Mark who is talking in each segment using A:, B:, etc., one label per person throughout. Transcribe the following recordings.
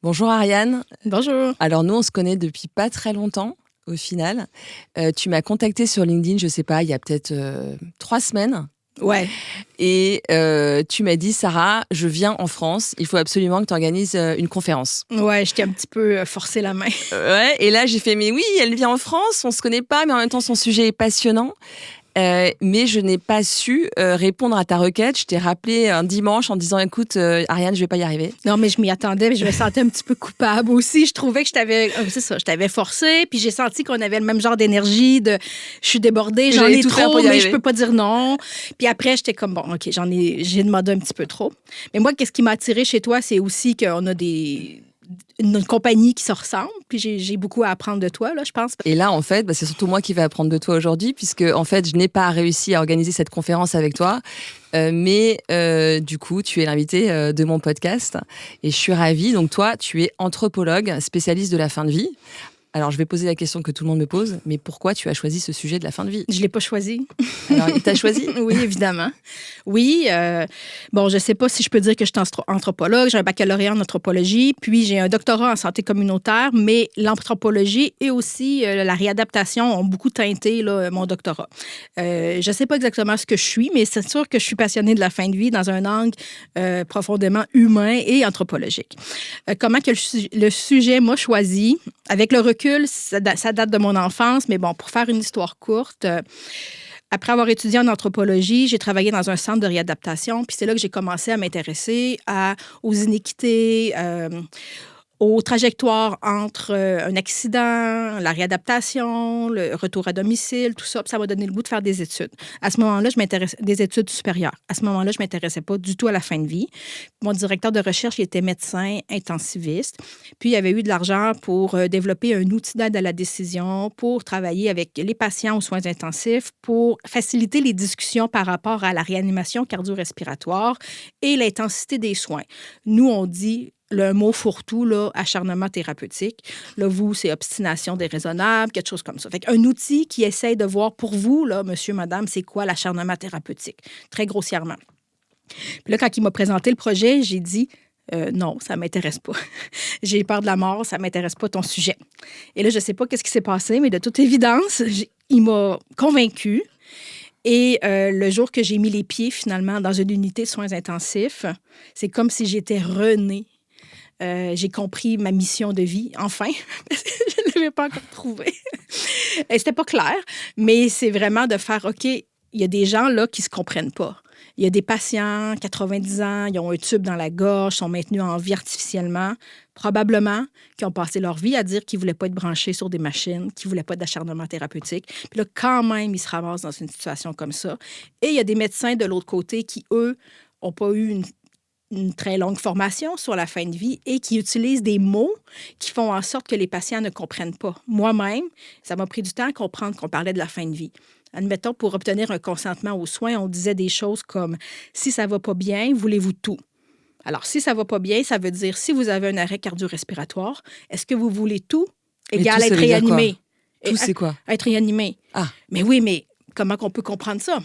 A: Bonjour Ariane.
B: Bonjour.
A: Alors nous, on se connaît depuis pas très longtemps, au final. Tu m'as contactée sur LinkedIn, je sais pas, il y a peut-être 3 semaines.
B: Ouais.
A: Et tu m'as dit, Sarah, je viens en France, il faut absolument que tu organises une conférence.
B: Ouais, je t'ai un petit peu forcé la main.
A: Ouais, et là j'ai fait, mais oui, elle vient en France, on se connaît pas, mais en même temps son sujet est passionnant. Mais je n'ai pas su répondre à ta requête. Je t'ai rappelé un dimanche en disant, écoute, Ariane, je vais pas y arriver.
B: Non, mais je m'y attendais, mais je me sentais un petit peu coupable aussi. Je trouvais que je t'avais forcé, puis j'ai senti qu'on avait le même genre d'énergie de je suis débordée, j'en
A: J'allais
B: ai
A: tout faire
B: trop,
A: pour y
B: mais
A: arriver.
B: je peux pas dire non. Puis après, j'étais comme bon, OK, j'ai demandé un petit peu trop. Mais moi, qu'est-ce qui m'a attiré chez toi, c'est aussi qu'on a une compagnie qui se ressemble, puis j'ai beaucoup à apprendre de toi, là, je pense.
A: Et là, en fait, c'est surtout moi qui vais apprendre de toi aujourd'hui, puisque en fait, je n'ai pas réussi à organiser cette conférence avec toi. Mais du coup, tu es l'invité de mon podcast et je suis ravie. Donc toi, tu es anthropologue, spécialiste de la fin de vie. Alors, je vais poser la question que tout le monde me pose, mais pourquoi tu as choisi ce sujet de la fin de vie?
B: Je l'ai pas choisi.
A: Alors, il t'a choisi?
B: Oui, évidemment. Oui. Bon, je ne sais pas si je peux dire que je suis anthropologue. J'ai un baccalauréat en anthropologie, puis j'ai un doctorat en santé communautaire, mais l'anthropologie et aussi la réadaptation ont beaucoup teinté là, mon doctorat. Je ne sais pas exactement ce que je suis, mais c'est sûr que je suis passionnée de la fin de vie dans un angle profondément humain et anthropologique. Comment que le sujet m'a choisi? Avec le recul, ça date de mon enfance, mais bon, pour faire une histoire courte, après avoir étudié en anthropologie, j'ai travaillé dans un centre de réadaptation, puis c'est là que j'ai commencé à m'intéresser aux inéquités, aux trajectoires entre un accident, la réadaptation, le retour à domicile, tout ça. Puis ça m'a donné le goût de faire des études. À ce moment-là, je m'intéressais des études supérieures. À ce moment-là, je ne m'intéressais pas du tout à la fin de vie. Mon directeur de recherche, il était médecin intensiviste. Puis, il y avait eu de l'argent pour développer un outil d'aide à la décision, pour travailler avec les patients aux soins intensifs, pour faciliter les discussions par rapport à la réanimation cardio-respiratoire et l'intensité des soins. Nous, on dit le mot fourre-tout, là, acharnement thérapeutique. Là, vous, c'est obstination déraisonnable, quelque chose comme ça. Fait qu'un outil qui essaye de voir pour vous, là, monsieur, madame, c'est quoi l'acharnement thérapeutique? Très grossièrement. Puis là, quand il m'a présenté le projet, j'ai dit non, ça ne m'intéresse pas. J'ai peur de la mort, ça ne m'intéresse pas ton sujet. Et là, je ne sais pas qu'est-ce qui s'est passé, mais de toute évidence, il m'a convaincue. Et le jour que j'ai mis les pieds, finalement, dans une unité de soins intensifs, c'est comme si j'étais renée. J'ai compris ma mission de vie, enfin. Je ne l'avais pas encore trouvée. C'était pas clair, mais c'est vraiment de faire, OK, il y a des gens là qui ne se comprennent pas. Il y a des patients, 90 ans, ils ont un tube dans la gorge, sont maintenus en vie artificiellement, probablement, qui ont passé leur vie à dire qu'ils ne voulaient pas être branchés sur des machines, qu'ils ne voulaient pas d'acharnement thérapeutique. Puis là, quand même, ils se ramassent dans une situation comme ça. Et il y a des médecins de l'autre côté qui, eux, n'ont pas eu une très longue formation sur la fin de vie et qui utilisent des mots qui font en sorte que les patients ne comprennent pas. Moi-même, ça m'a pris du temps à comprendre qu'on parlait de la fin de vie. Admettons, pour obtenir un consentement aux soins, on disait des choses comme « si ça ne va pas bien, voulez-vous tout ?» Alors, si ça ne va pas bien, ça veut dire si vous avez un arrêt cardio-respiratoire, est-ce que vous voulez tout égal
A: tout, ça
B: être
A: veut dire quoi?
B: réanimé?
A: Tout, c'est quoi?
B: Être réanimé.
A: Ah.
B: Mais oui, mais comment qu'on peut comprendre ça?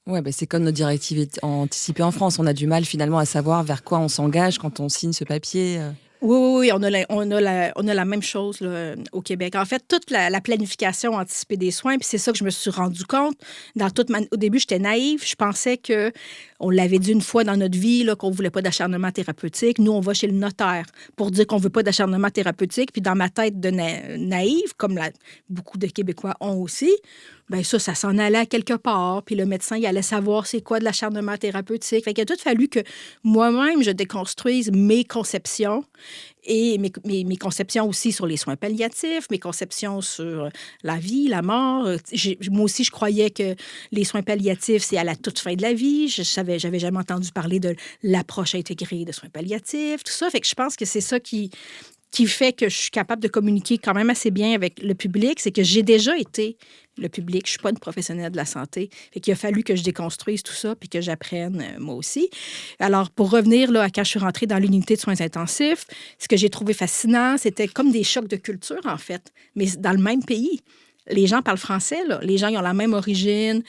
A: Ouais, c'est comme nos directives anticipées en France. On a du mal finalement à savoir vers quoi on s'engage quand on signe ce papier.
B: Oui, on a la même chose là, au Québec. En fait, toute la planification anticipée des soins, puis c'est ça que je me suis rendu compte. Au début, j'étais naïve. Je pensais qu'on l'avait dit une fois dans notre vie, là, qu'on ne voulait pas d'acharnement thérapeutique. Nous, on va chez le notaire pour dire qu'on ne veut pas d'acharnement thérapeutique. Puis dans ma tête de naïve, comme beaucoup de Québécois ont aussi, bien ça s'en allait à quelque part. Puis le médecin, il allait savoir c'est quoi de l'acharnement thérapeutique. Fait qu'il a tout fallu que moi-même, je déconstruise mes conceptions et mes conceptions aussi sur les soins palliatifs, mes conceptions sur la vie, la mort. Moi aussi, je croyais que les soins palliatifs, c'est à la toute fin de la vie. J'avais jamais entendu parler de l'approche intégrée de soins palliatifs, tout ça. Fait que je pense que c'est ça qui fait que je suis capable de communiquer quand même assez bien avec le public, c'est que j'ai déjà été le public. Je ne suis pas une professionnelle de la santé. Fait qu'il a fallu que je déconstruise tout ça puis que j'apprenne moi aussi. Alors, pour revenir là, à quand je suis rentrée dans l'unité de soins intensifs, ce que j'ai trouvé fascinant, c'était comme des chocs de culture, en fait, mais dans le même pays. Les gens parlent français, là. Les gens ils ont la même origine,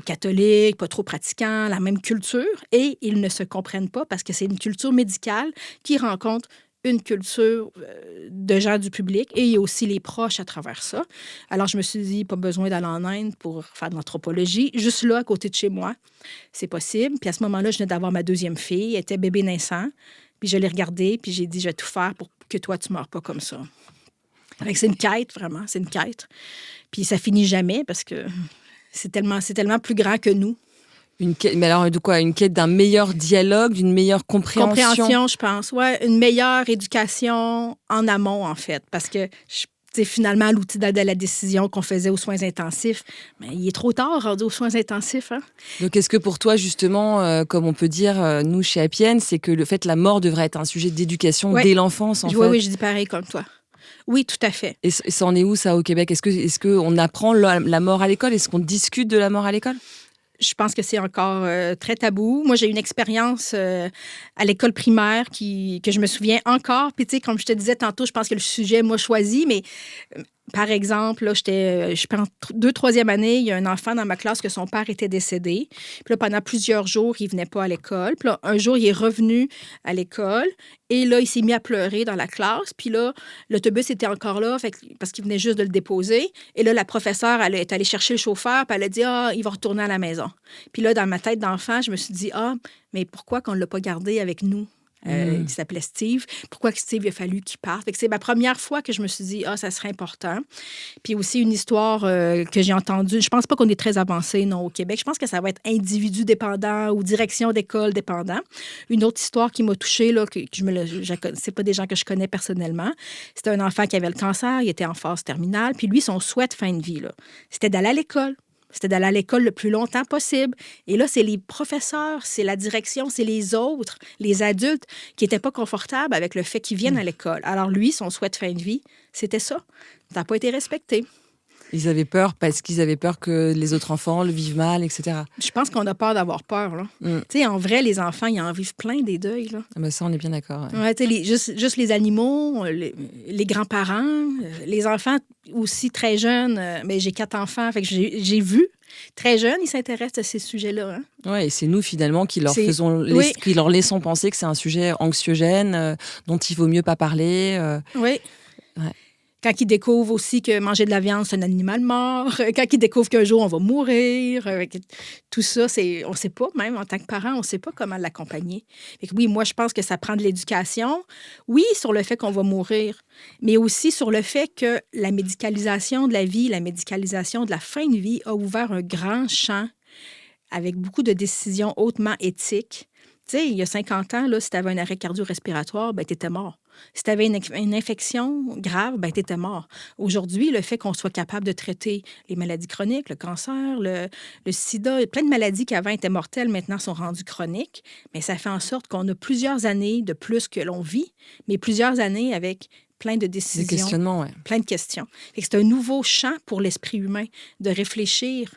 B: catholique, pas trop pratiquant, la même culture, et ils ne se comprennent pas parce que c'est une culture médicale qui rencontre une culture de gens du public et il y a aussi les proches à travers ça. Alors, je me suis dit, pas besoin d'aller en Inde pour faire de l'anthropologie. Juste là, à côté de chez moi, c'est possible. Puis à ce moment-là, je venais d'avoir ma deuxième fille. Elle était bébé naissant. Puis je l'ai regardée, puis j'ai dit, je vais tout faire pour que toi, tu ne meurs pas comme ça. Fait que c'est une quête, vraiment. C'est une quête. Puis ça finit jamais parce que c'est tellement plus grand que nous.
A: Mais alors, de quoi? Une quête d'un meilleur dialogue, d'une meilleure compréhension?
B: Compréhension, je pense. Oui, une meilleure éducation en amont, en fait. Parce que, finalement, l'outil d'aide à la décision qu'on faisait aux soins intensifs, mais il est trop tard rendu aux soins intensifs. Hein?
A: Donc, est-ce que pour toi, justement, comme on peut dire, nous, chez Appienne, c'est que le fait la mort devrait être un sujet d'éducation dès l'enfance, en fait?
B: Oui, je dis pareil comme toi. Oui, tout à fait.
A: Et ça en est où, ça, au Québec? Est-ce qu'on apprend la mort à l'école? Est-ce qu'on discute de la mort à l'école?
B: Je pense que c'est encore très tabou. Moi, j'ai une expérience à l'école primaire que je me souviens encore. Puis, tu sais, comme je te disais tantôt, je pense que le sujet m'a choisi, mais par exemple, là, je pense 2e, 3e année, il y a un enfant dans ma classe que son père était décédé. Puis là, pendant plusieurs jours, il ne venait pas à l'école. Puis là, un jour, il est revenu à l'école et là, il s'est mis à pleurer dans la classe. Puis là, l'autobus était encore là parce qu'il venait juste de le déposer. Et là, la professeure, elle est allée chercher le chauffeur puis elle a dit « Ah, il va retourner à la maison ». Puis là, dans ma tête d'enfant, je me suis dit « Ah, mais pourquoi qu'on ne l'a pas gardé avec nous ?» Il s'appelait Steve. Pourquoi que Steve, il a fallu qu'il parte? Fait que c'est ma première fois que je me suis dit, ça serait important. Puis aussi une histoire que j'ai entendue. Je pense pas qu'on est très avancé, non, au Québec. Je pense que ça va être individu dépendant ou direction d'école dépendant. Une autre histoire qui m'a touchée, là, c'est pas des gens que je connais personnellement. C'était un enfant qui avait le cancer, il était en phase terminale. Puis lui, son souhait de fin de vie, là, c'était d'aller à l'école. C'était d'aller à l'école le plus longtemps possible. Et là, c'est les professeurs, c'est la direction, c'est les autres, les adultes qui n'étaient pas confortables avec le fait qu'ils viennent à l'école. Alors lui, son souhait de fin de vie, c'était ça. Ça n'a pas été respecté.
A: Ils avaient peur parce qu'ils avaient peur que les autres enfants le vivent mal, etc.
B: Je pense qu'on a peur d'avoir peur, là. Tu sais, en vrai, les enfants, ils en vivent plein des deuils, là.
A: Ah ben ça, on est bien d'accord.
B: Ouais, tu sais, juste les animaux, les grands-parents, les enfants aussi très jeunes. Mais j'ai 4 enfants, fait que j'ai vu. Très jeunes, ils s'intéressent à ces sujets-là. Hein?
A: Oui, et c'est nous, finalement, qui leur laissons penser que c'est un sujet anxiogène, dont il vaut mieux pas parler.
B: Oui.
A: Ouais.
B: Quand ils découvrent aussi que manger de la viande, c'est un animal mort. Quand ils découvrent qu'un jour, on va mourir. Tout ça, on ne sait pas, même en tant que parent, on ne sait pas comment l'accompagner. Oui, moi, je pense que ça prend de l'éducation. Oui, sur le fait qu'on va mourir, mais aussi sur le fait que la médicalisation de la vie, la médicalisation de la fin de vie a ouvert un grand champ avec beaucoup de décisions hautement éthiques. Tu sais, il y a 50 ans, là, si tu avais un arrêt cardio-respiratoire, ben, tu étais mort. Si tu avais une infection grave, ben, tu étais mort. Aujourd'hui, le fait qu'on soit capable de traiter les maladies chroniques, le cancer, le sida, plein de maladies qui avant étaient mortelles, maintenant sont rendues chroniques, mais ça fait en sorte qu'on a plusieurs années de plus que l'on vit, mais plusieurs années avec plein de décisions.
A: Des questionnements, oui.
B: Plein de questions. Fait que c'est un nouveau champ pour l'esprit humain de réfléchir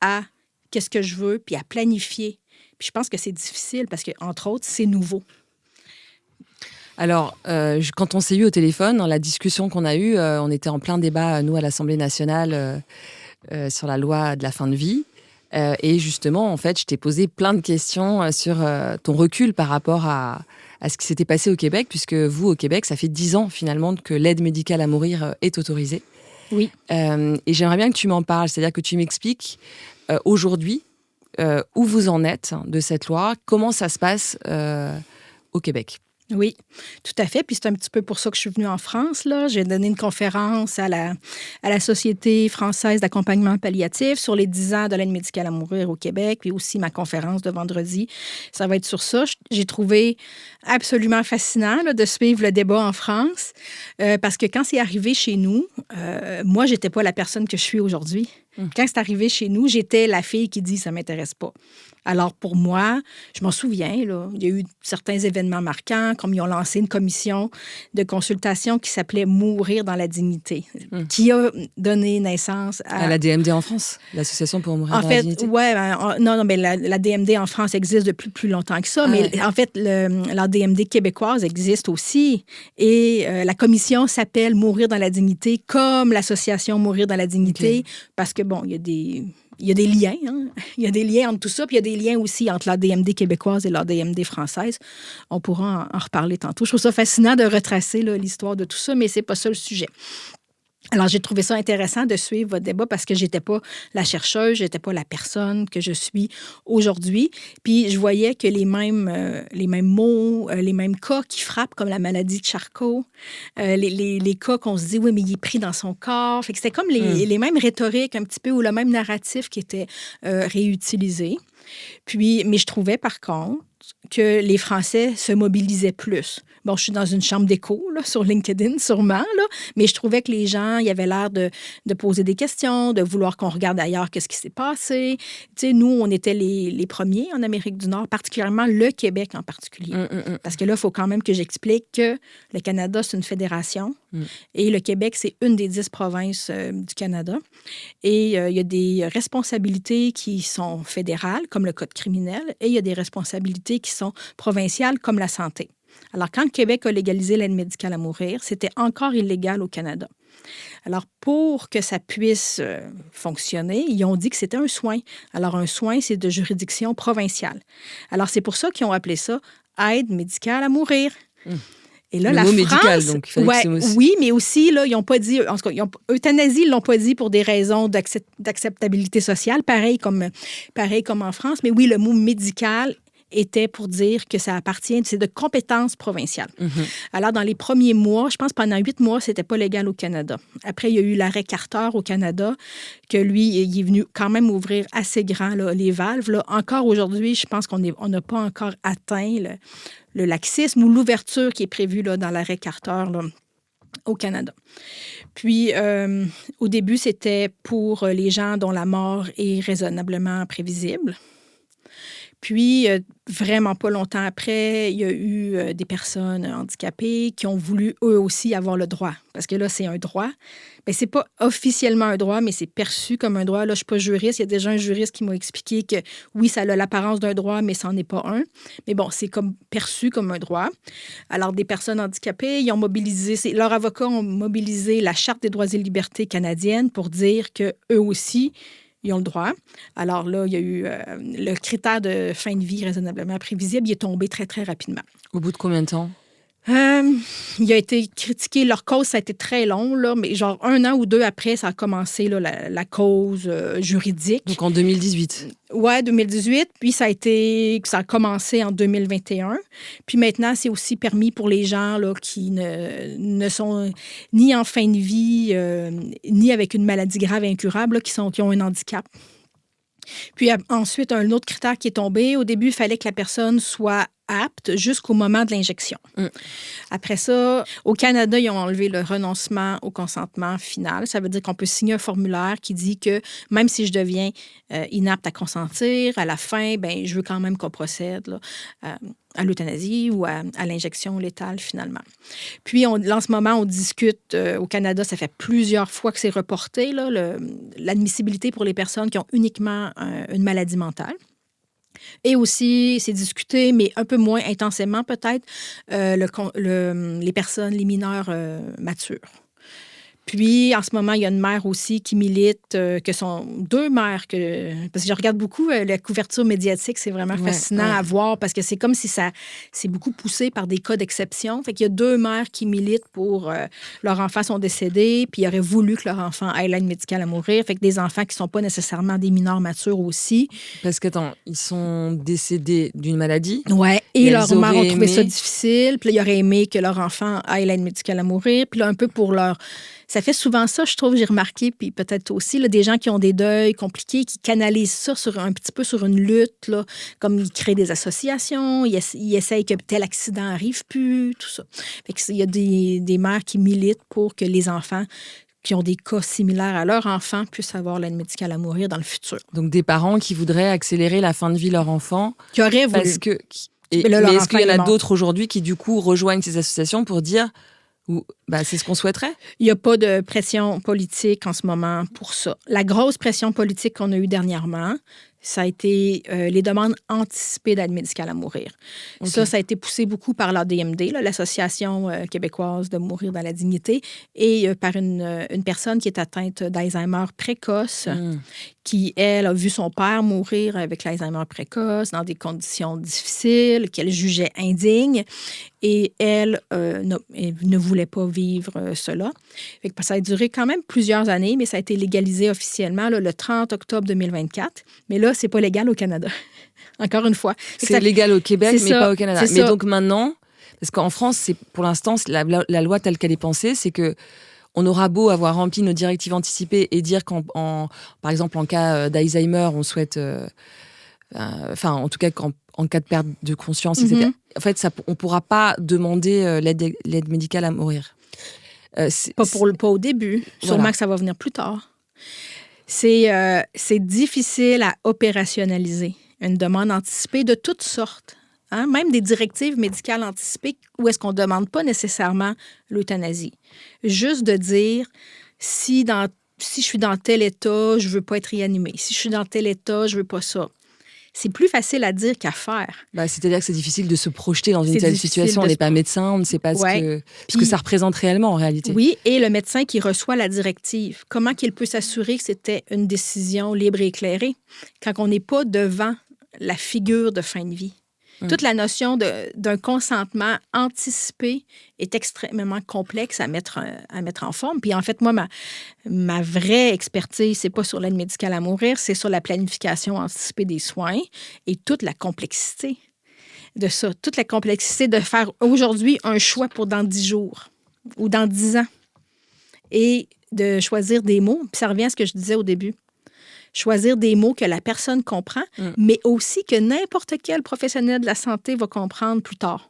B: à qu'est-ce que je veux, puis à planifier. Puis je pense que c'est difficile parce que, entre autres, c'est nouveau.
A: Alors, quand on s'est eu au téléphone, dans la discussion qu'on a eue, on était en plein débat, nous, à l'Assemblée nationale, sur la loi de la fin de vie. Et justement, en fait, je t'ai posé plein de questions sur ton recul par rapport à ce qui s'était passé au Québec, puisque vous, au Québec, ça fait 10 ans, finalement, que l'aide médicale à mourir est autorisée.
B: Oui.
A: Et j'aimerais bien que tu m'en parles, c'est-à-dire que tu m'expliques aujourd'hui où vous en êtes de cette loi, comment ça se passe au Québec.
B: Oui, tout à fait. Puis c'est un petit peu pour ça que je suis venue en France. Là. J'ai donné une conférence à la Société française d'accompagnement palliatif sur les 10 ans de l'aide médicale à mourir au Québec, puis aussi ma conférence de vendredi. Ça va être sur ça. J'ai trouvé absolument fascinant là, de suivre le débat en France parce que quand c'est arrivé chez nous, moi, j'étais pas la personne que je suis aujourd'hui. Quand c'est arrivé chez nous, j'étais la fille qui dit « ça m'intéresse pas ». Alors, pour moi, je m'en souviens, là, il y a eu certains événements marquants, comme ils ont lancé une commission de consultation qui s'appelait « Mourir dans la dignité », qui a donné naissance à
A: la DMD en France, l'Association pour mourir dans la dignité.
B: Oui, non, mais la DMD en France existe depuis plus longtemps que ça, mais en fait, la DMD québécoise existe aussi. Et la commission s'appelle « Mourir dans la dignité », comme l'association « Mourir dans la dignité », parce que, bon, il y il y a des liens. Hein? Il y a des liens entre tout ça, puis il y a des liens aussi entre l'ADMD québécoise et l'ADMD française. On pourra en reparler tantôt. Je trouve ça fascinant de retracer là, l'histoire de tout ça, mais c'est pas ça le sujet. Alors, j'ai trouvé ça intéressant de suivre votre débat parce que j'étais pas la chercheuse, j'étais pas la personne que je suis aujourd'hui. Puis, je voyais que les mêmes mots, les mêmes cas qui frappent, comme la maladie de Charcot, les cas qu'on se dit, oui, mais il est pris dans son corps. Fait que c'était comme les mêmes rhétoriques un petit peu ou le même narratif qui était réutilisé. Puis, mais je trouvais par contre que les Français se mobilisaient plus. Bon, je suis dans une chambre d'écho, là, sur LinkedIn, sûrement, là, mais je trouvais que les gens, ils avaient l'air de poser des questions, de vouloir qu'on regarde ailleurs qu'est-ce qui s'est passé. Tu sais, nous, on était les premiers en Amérique du Nord, particulièrement le Québec en particulier. Parce que là, il faut quand même que j'explique que le Canada, c'est une fédération et le Québec, c'est une des 10 provinces du Canada. Et il y a des responsabilités qui sont fédérales, comme le code criminel, et il y a des responsabilités qui sont provinciales, comme la santé. Alors, quand le Québec a légalisé l'aide médicale à mourir, c'était encore illégal au Canada. Alors, pour que ça puisse fonctionner, ils ont dit que c'était un soin. Alors, un soin, c'est de juridiction provinciale. Alors, c'est pour ça qu'ils ont appelé ça aide médicale à mourir. Et là,
A: le mot médical, donc il fallait que c'est...
B: Oui, mais aussi, là, ils n'ont pas dit... En tout cas, euthanasie, ils ne l'ont pas dit pour des raisons d'acceptabilité sociale, pareil comme en France. Mais oui, le mot médical était pour dire que ça appartient, c'est de compétences provinciales. Alors, dans les premiers mois, je pense pendant 8 mois, c'était pas légal au Canada. Après, il y a eu l'arrêt Carter au Canada, que lui, il est venu quand même ouvrir assez grand là, les valves. Là. Encore aujourd'hui, je pense qu'on n'a pas encore atteint le laxisme ou l'ouverture qui est prévue là, dans l'arrêt Carter là, au Canada. Puis, au début, c'était pour les gens dont la mort est raisonnablement prévisible. Puis, vraiment pas longtemps après, il y a eu des personnes handicapées qui ont voulu, eux aussi, avoir le droit. Parce que là, c'est un droit. Bien, c'est pas officiellement un droit, mais c'est perçu comme un droit. Là, je suis pas juriste. Il y a déjà un juriste qui m'a expliqué que, oui, ça a l'apparence d'un droit, mais ça n'en est pas un. Mais bon, c'est comme perçu comme un droit. Alors, des personnes handicapées, ils ont mobilisé... Leurs avocats ont mobilisé la Charte des droits et libertés canadienne pour dire qu'eux aussi... ils ont le droit. Alors là, il y a eu le critère de fin de vie raisonnablement prévisible. Il est tombé très, très rapidement.
A: Au bout de combien de temps?
B: Il a été critiqué. Leur cause, ça a été très long, là, mais genre 1 an ou 2 après, ça a commencé là, la cause juridique.
A: Donc en 2018?
B: Oui, 2018. Puis ça a commencé en 2021. Puis maintenant, c'est aussi permis pour les gens là, qui ne sont ni en fin de vie, ni avec une maladie grave et incurable, là, qui ont un handicap. Puis ensuite, un autre critère qui est tombé. Au début, il fallait que la personne soit apte jusqu'au moment de l'injection. Après ça, au Canada, ils ont enlevé le renoncement au consentement final. Ça veut dire qu'on peut signer un formulaire qui dit que même si je deviens inapte à consentir, à la fin, ben, je veux quand même qu'on procède là, à l'euthanasie ou à l'injection létale, finalement. Puis, en ce moment, on discute au Canada, ça fait plusieurs fois que c'est reporté, là, l'admissibilité pour les personnes qui ont uniquement une maladie mentale. Et aussi, c'est discuté, mais un peu moins intensément peut-être, les personnes, les mineurs matures. Puis, en ce moment, il y a une mère aussi qui milite, que sont 2 mères, parce que je regarde beaucoup la couverture médiatique, c'est vraiment fascinant à voir, parce que c'est comme si c'est beaucoup poussé par des cas d'exception. Fait qu'il y a 2 mères qui militent pour leurs enfants sont décédés, puis ils auraient voulu que leur enfant ait l'aide médicale à mourir. Fait que des enfants qui ne sont pas nécessairement des mineurs matures aussi.
A: Parce qu'attends, ils sont décédés d'une maladie.
B: Oui, et leurs mères ont trouvé ça difficile, puis là, ils auraient aimé que leur enfant ait l'aide médicale à mourir, puis là, un peu pour leur... Ça fait souvent ça, je trouve, j'ai remarqué, puis peut-être aussi, là, des gens qui ont des deuils compliqués, qui canalisent ça un petit peu sur une lutte, là, comme ils créent des associations, ils essayent que tel accident n'arrive plus, tout ça. Fait qu'il y a des mères qui militent pour que les enfants qui ont des cas similaires à leur enfant puissent avoir l'aide médicale à mourir dans le futur.
A: Donc des parents qui voudraient accélérer la fin de vie de leur enfant.
B: Qui auraient voulu.
A: Parce que, mais est-ce qu'il y en a d'autres aujourd'hui qui, du coup, rejoignent ces associations pour dire... c'est ce qu'on souhaiterait?
B: Il n'y a pas de pression politique en ce moment pour ça. La grosse pression politique qu'on a eue dernièrement, ça a été les demandes anticipées d'aide médicale à mourir. Okay. Ça a été poussé beaucoup par l'ADMD, l'Association québécoise de mourir dans la dignité, et par une personne qui est atteinte d'Alzheimer précoce, qui, elle, a vu son père mourir avec l'Alzheimer précoce dans des conditions difficiles, qu'elle jugeait indignes, et elle ne voulait pas vivre cela. Fait que ça a duré quand même plusieurs années, mais ça a été légalisé officiellement là, le 30 octobre 2024. Mais là, c'est pas légal au Canada. Encore une fois.
A: C'est légal au Québec, mais pas au Canada. Mais donc maintenant, parce qu'en France, pour l'instant, la loi telle qu'elle est pensée, c'est que on aura beau avoir rempli nos directives anticipées et dire par exemple, en cas d'Alzheimer, on souhaite... en tout cas, en cas de perte de conscience, etc. En fait, on ne pourra pas demander l'aide médicale à mourir.
B: Pas au début. Voilà. Sûrement que ça va venir plus tard. C'est difficile à opérationnaliser, une demande anticipée de toutes sortes. Hein? Même des directives médicales anticipées où est-ce qu'on ne demande pas nécessairement l'euthanasie. Juste de dire, si je suis dans tel état, je ne veux pas être réanimée. Si je suis dans tel état, je ne veux pas ça. C'est plus facile à dire qu'à faire.
A: C'est-à-dire que c'est difficile de se projeter dans une telle situation. On n'est pas médecin, on ne sait pas ce que ça représente réellement en réalité.
B: Oui, et le médecin qui reçoit la directive, comment qu'il peut s'assurer que c'était une décision libre et éclairée quand on n'est pas devant la figure de fin de vie? Toute la notion d'un consentement anticipé est extrêmement complexe à mettre en forme. Puis en fait, moi, ma vraie expertise, c'est pas sur l'aide médicale à mourir, c'est sur la planification anticipée des soins et toute la complexité de ça. Toute la complexité de faire aujourd'hui un choix pour dans 10 jours ou dans 10 ans et de choisir des mots. Puis ça revient à ce que je disais au début. Choisir des mots que la personne comprend, mais aussi que n'importe quel professionnel de la santé va comprendre plus tard.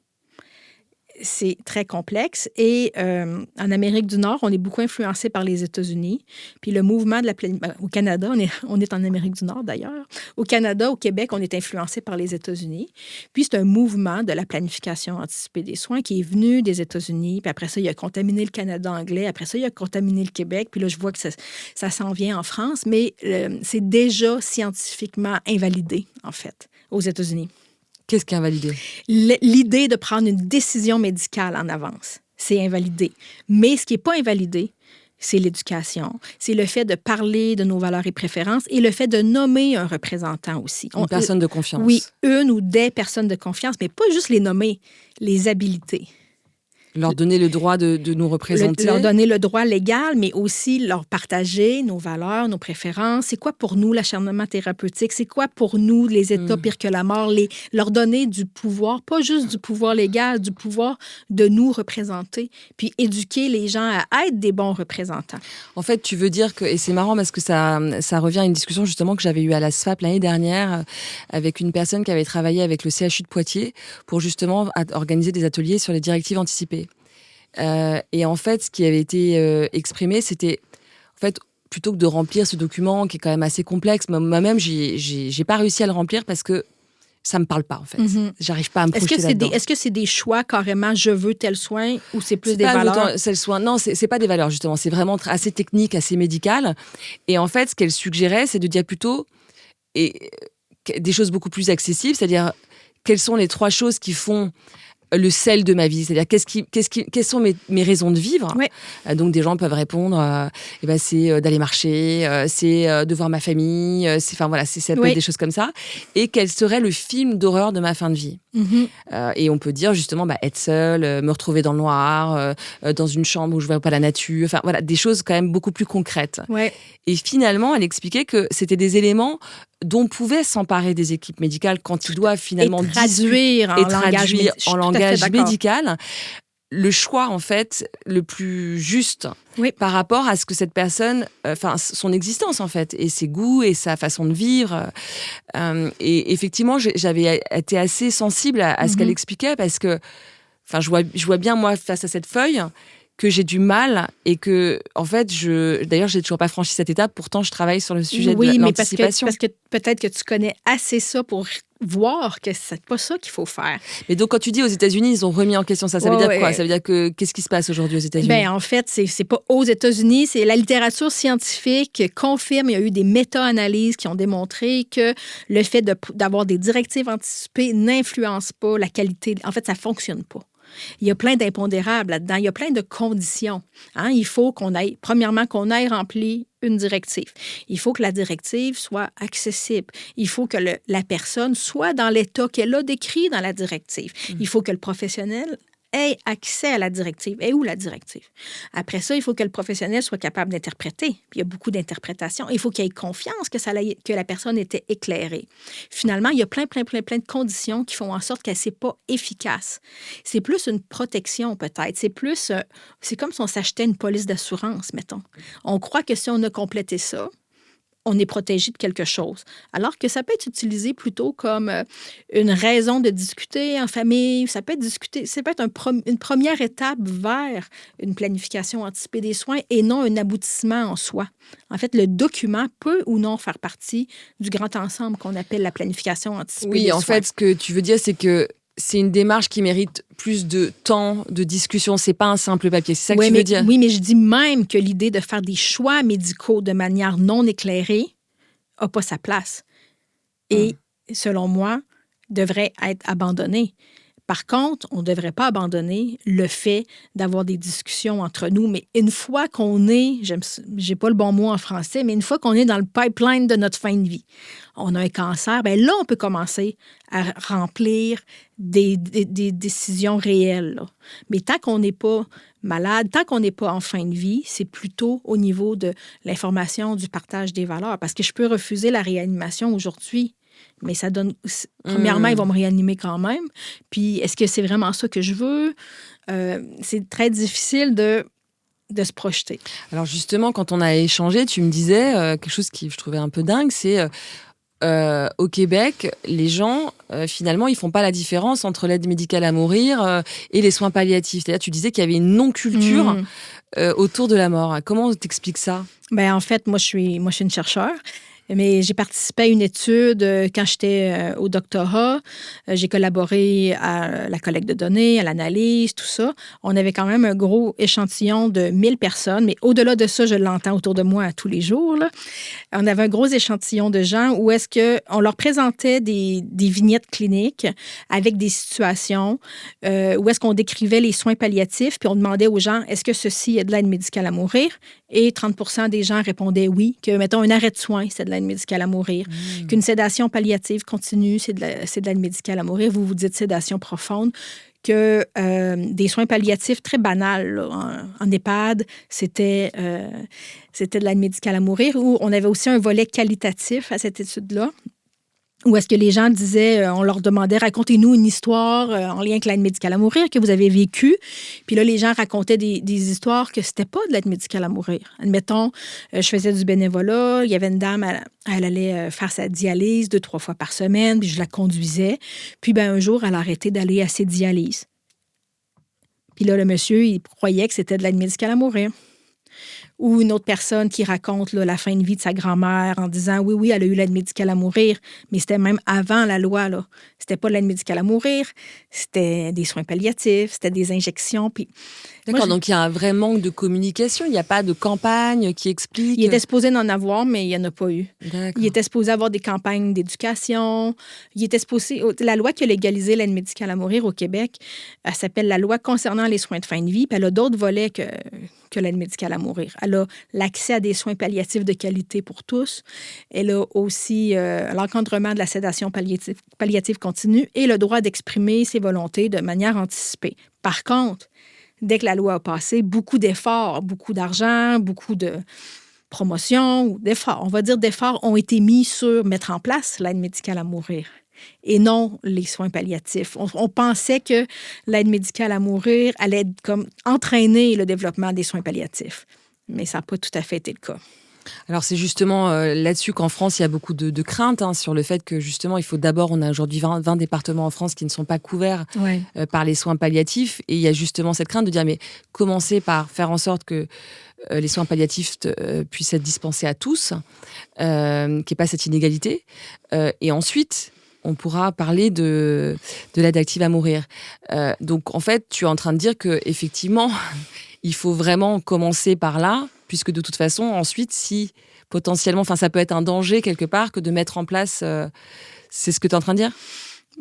B: C'est très complexe. Et en Amérique du Nord, on est beaucoup influencé par les États-Unis. Puis le mouvement de la au Canada, on est en Amérique du Nord d'ailleurs. Au Canada, au Québec, on est influencé par les États-Unis. Puis c'est un mouvement de la planification anticipée des soins qui est venu des États-Unis. Puis après ça, il a contaminé le Canada anglais. Après ça, il a contaminé le Québec. Puis là, je vois que ça s'en vient en France. Mais c'est déjà scientifiquement invalidé, en fait, aux États-Unis.
A: Qu'est-ce qui est invalidé?
B: L'idée de prendre une décision médicale en avance, c'est invalidé. Mais ce qui n'est pas invalidé, c'est l'éducation. C'est le fait de parler de nos valeurs et préférences et le fait de nommer un représentant aussi.
A: Une personne de confiance.
B: Oui, une ou des personnes de confiance, mais pas juste les nommer, les habiliter.
A: Leur donner le droit de nous représenter.
B: Leur donner le droit légal, mais aussi leur partager nos valeurs, nos préférences. C'est quoi pour nous l'acharnement thérapeutique? C'est quoi pour nous les états pires que la mort? Leur donner du pouvoir, pas juste du pouvoir légal, du pouvoir de nous représenter, puis éduquer les gens à être des bons représentants.
A: En fait, tu veux dire que, et c'est marrant parce que ça revient à une discussion justement que j'avais eue à la SFAP l'année dernière avec une personne qui avait travaillé avec le CHU de Poitiers pour justement organiser des ateliers sur les directives anticipées. Et en fait, ce qui avait été exprimé, c'était en fait plutôt que de remplir ce document qui est quand même assez complexe, moi-même, j'ai pas réussi à le remplir parce que ça me parle pas en fait. J'arrive pas à me projeter là-dedans.
B: Est-ce que c'est des choix carrément, je veux tel soin, ou c'est plus des valeurs?
A: C'est le soin. Non, c'est pas des valeurs justement. C'est vraiment assez technique, assez médical. Et en fait, ce qu'elle suggérait, c'est de dire plutôt des choses beaucoup plus accessibles, c'est-à-dire quelles sont les 3 choses qui font le sel de ma vie, c'est-à-dire quelles sont mes raisons de vivre.
B: Ouais.
A: Donc des gens peuvent répondre c'est d'aller marcher, c'est de voir ma famille, ça peut être des choses comme ça. Et quel serait le film d'horreur de ma fin de vie. Et on peut dire justement être seul, me retrouver dans le noir, dans une chambre où je ne vois pas la nature, des choses quand même beaucoup plus concrètes.
B: Ouais.
A: Et finalement, elle expliquait que c'était des éléments dont pouvaient s'emparer des équipes médicales quand ils doivent finalement
B: traduire
A: en langage médical le choix en fait le plus juste par rapport à ce que cette personne, son existence en fait, et ses goûts et sa façon de vivre. Et effectivement, j'avais été assez sensible à ce qu'elle expliquait parce que, je vois bien moi face à cette feuille que j'ai du mal et que, en fait, d'ailleurs, j'ai toujours pas franchi cette étape. Pourtant, je travaille sur le sujet de l'anticipation.
B: Parce que peut-être que tu connais assez ça pour voir que c'est pas ça qu'il faut faire.
A: Mais donc, quand tu dis aux États-Unis, ils ont remis en question ça, ça veut dire quoi? Ça veut dire que qu'est-ce qui se passe aujourd'hui aux États-Unis?
B: Ben, en fait, c'est pas aux États-Unis, c'est la littérature scientifique confirme, il y a eu des méta-analyses qui ont démontré que le fait d'avoir des directives anticipées n'influence pas la qualité. En fait, ça fonctionne pas. Il y a plein d'impondérables là-dedans. Il y a plein de conditions. Il faut premièrement, qu'on ait rempli une directive. Il faut que la directive soit accessible. Il faut que la personne soit dans l'état qu'elle a décrit dans la directive. Il faut que le professionnel ait accès à la directive. Et où la directive? Après ça, il faut que le professionnel soit capable d'interpréter. Puis il y a beaucoup d'interprétations. Il faut qu'il ait confiance que la personne était éclairée. Finalement, il y a plein de conditions qui font en sorte qu'elle n'est pas efficace. C'est plus une protection, peut-être. C'est comme si on s'achetait une police d'assurance, mettons. On croit que si on a complété ça, on est protégé de quelque chose. Alors que ça peut être utilisé plutôt comme une raison de discuter en famille. Ça peut être une première étape vers une planification anticipée des soins et non un aboutissement en soi. En fait, le document peut ou non faire partie du grand ensemble qu'on appelle la planification anticipée des soins.
A: Oui, en fait, ce que tu veux dire, c'est que c'est une démarche qui mérite plus de temps, de discussion. C'est pas un simple papier. C'est ça que tu veux dire?
B: Oui, mais je dis même que l'idée de faire des choix médicaux de manière non éclairée n'a pas sa place. Et, selon moi, devrait être abandonnée. Par contre, on ne devrait pas abandonner le fait d'avoir des discussions entre nous. Mais une fois qu'on est, j'ai pas le bon mot en français, mais une fois qu'on est dans le pipeline de notre fin de vie, on a un cancer, bien là, on peut commencer à remplir des décisions réelles. Là. Mais tant qu'on n'est pas malade, tant qu'on n'est pas en fin de vie, c'est plutôt au niveau de l'information, du partage des valeurs. Parce que je peux refuser la réanimation aujourd'hui, mais ça donne... Premièrement, ils vont me réanimer quand même. Puis, est-ce que c'est vraiment ça que je veux? C'est très difficile de se projeter.
A: Alors justement, quand on a échangé, tu me disais quelque chose qui je trouvais un peu dingue, c'est... au Québec, les gens, finalement, ils font pas la différence entre l'aide médicale à mourir et les soins palliatifs. C'est-à-dire, tu disais qu'il y avait une non-culture autour de la mort. Comment t'expliques ça?
B: Ben, en fait, moi, je suis une chercheure. Mais j'ai participé à une étude quand j'étais au doctorat. J'ai collaboré à la collecte de données, à l'analyse, tout ça. On avait quand même un gros échantillon de 1000 personnes, mais au-delà de ça, je l'entends autour de moi tous les jours. Là. On avait un gros échantillon de gens où est-ce qu'on leur présentait des vignettes cliniques avec des situations où est-ce qu'on décrivait les soins palliatifs, puis on demandait aux gens, est-ce que ceci est de l'aide médicale à mourir? Et 30% des gens répondaient oui, que, mettons, un arrêt de soins, c'est de l'aide médicale à mourir. Qu'une sédation palliative continue, c'est de l'aide médicale à mourir. Vous dites sédation profonde. Que des soins palliatifs très banals là, en EHPAD, c'était de l'aide médicale à mourir. Où on avait aussi un volet qualitatif à cette étude-là. Où est-ce que les gens disaient, on leur demandait, racontez-nous une histoire en lien avec l'aide médicale à mourir que vous avez vécue. Puis là, les gens racontaient des histoires que c'était pas de l'aide médicale à mourir. Admettons, je faisais du bénévolat, il y avait une dame, elle allait faire sa dialyse 2-3 fois par semaine, puis je la conduisais. Puis un jour, elle a arrêté d'aller à ses dialyses. Puis là, le monsieur, il croyait que c'était de l'aide médicale à mourir. Ou une autre personne qui raconte là, la fin de vie de sa grand-mère en disant « Oui, elle a eu l'aide médicale à mourir, mais c'était même avant la loi. Là. C'était pas de l'aide médicale à mourir, c'était des soins palliatifs, c'était des injections. » Puis
A: D'accord, donc il y a un vrai manque de communication, il n'y a pas de campagne qui explique...
B: Il était supposé d'en avoir, mais il n'y en a pas eu.
A: D'accord.
B: Il était supposé avoir des campagnes d'éducation. Il était supposé... La loi qui a légalisé l'aide médicale à mourir au Québec, elle s'appelle la loi concernant les soins de fin de vie, puis elle a d'autres volets que l'aide médicale à mourir. Elle a l'accès à des soins palliatifs de qualité pour tous. Elle a aussi l'encadrement de la sédation palliative continue et le droit d'exprimer ses volontés de manière anticipée. Par contre, dès que la loi a passé, beaucoup d'efforts, beaucoup d'argent, beaucoup de promotion ou d'efforts, on va dire d'efforts, ont été mis sur mettre en place l'aide médicale à mourir et non les soins palliatifs. On pensait que l'aide médicale à mourir allait comme entraîner le développement des soins palliatifs, mais ça n'a pas tout à fait été le cas.
A: Alors c'est justement là-dessus qu'en France, il y a beaucoup de craintes sur le fait que justement, il faut d'abord, on a aujourd'hui 20 départements en France qui ne sont pas couverts par les soins palliatifs. Et il y a justement cette crainte de dire, mais commencer par faire en sorte que les soins palliatifs puissent être dispensés à tous, qu'il n'y ait pas cette inégalité. Et ensuite, on pourra parler de l'aide active à mourir. Donc en fait, tu es en train de dire qu'effectivement, il faut vraiment commencer par là, puisque de toute façon, ensuite, si potentiellement, ça peut être un danger quelque part que de mettre en place, c'est ce que tu es en train de dire ?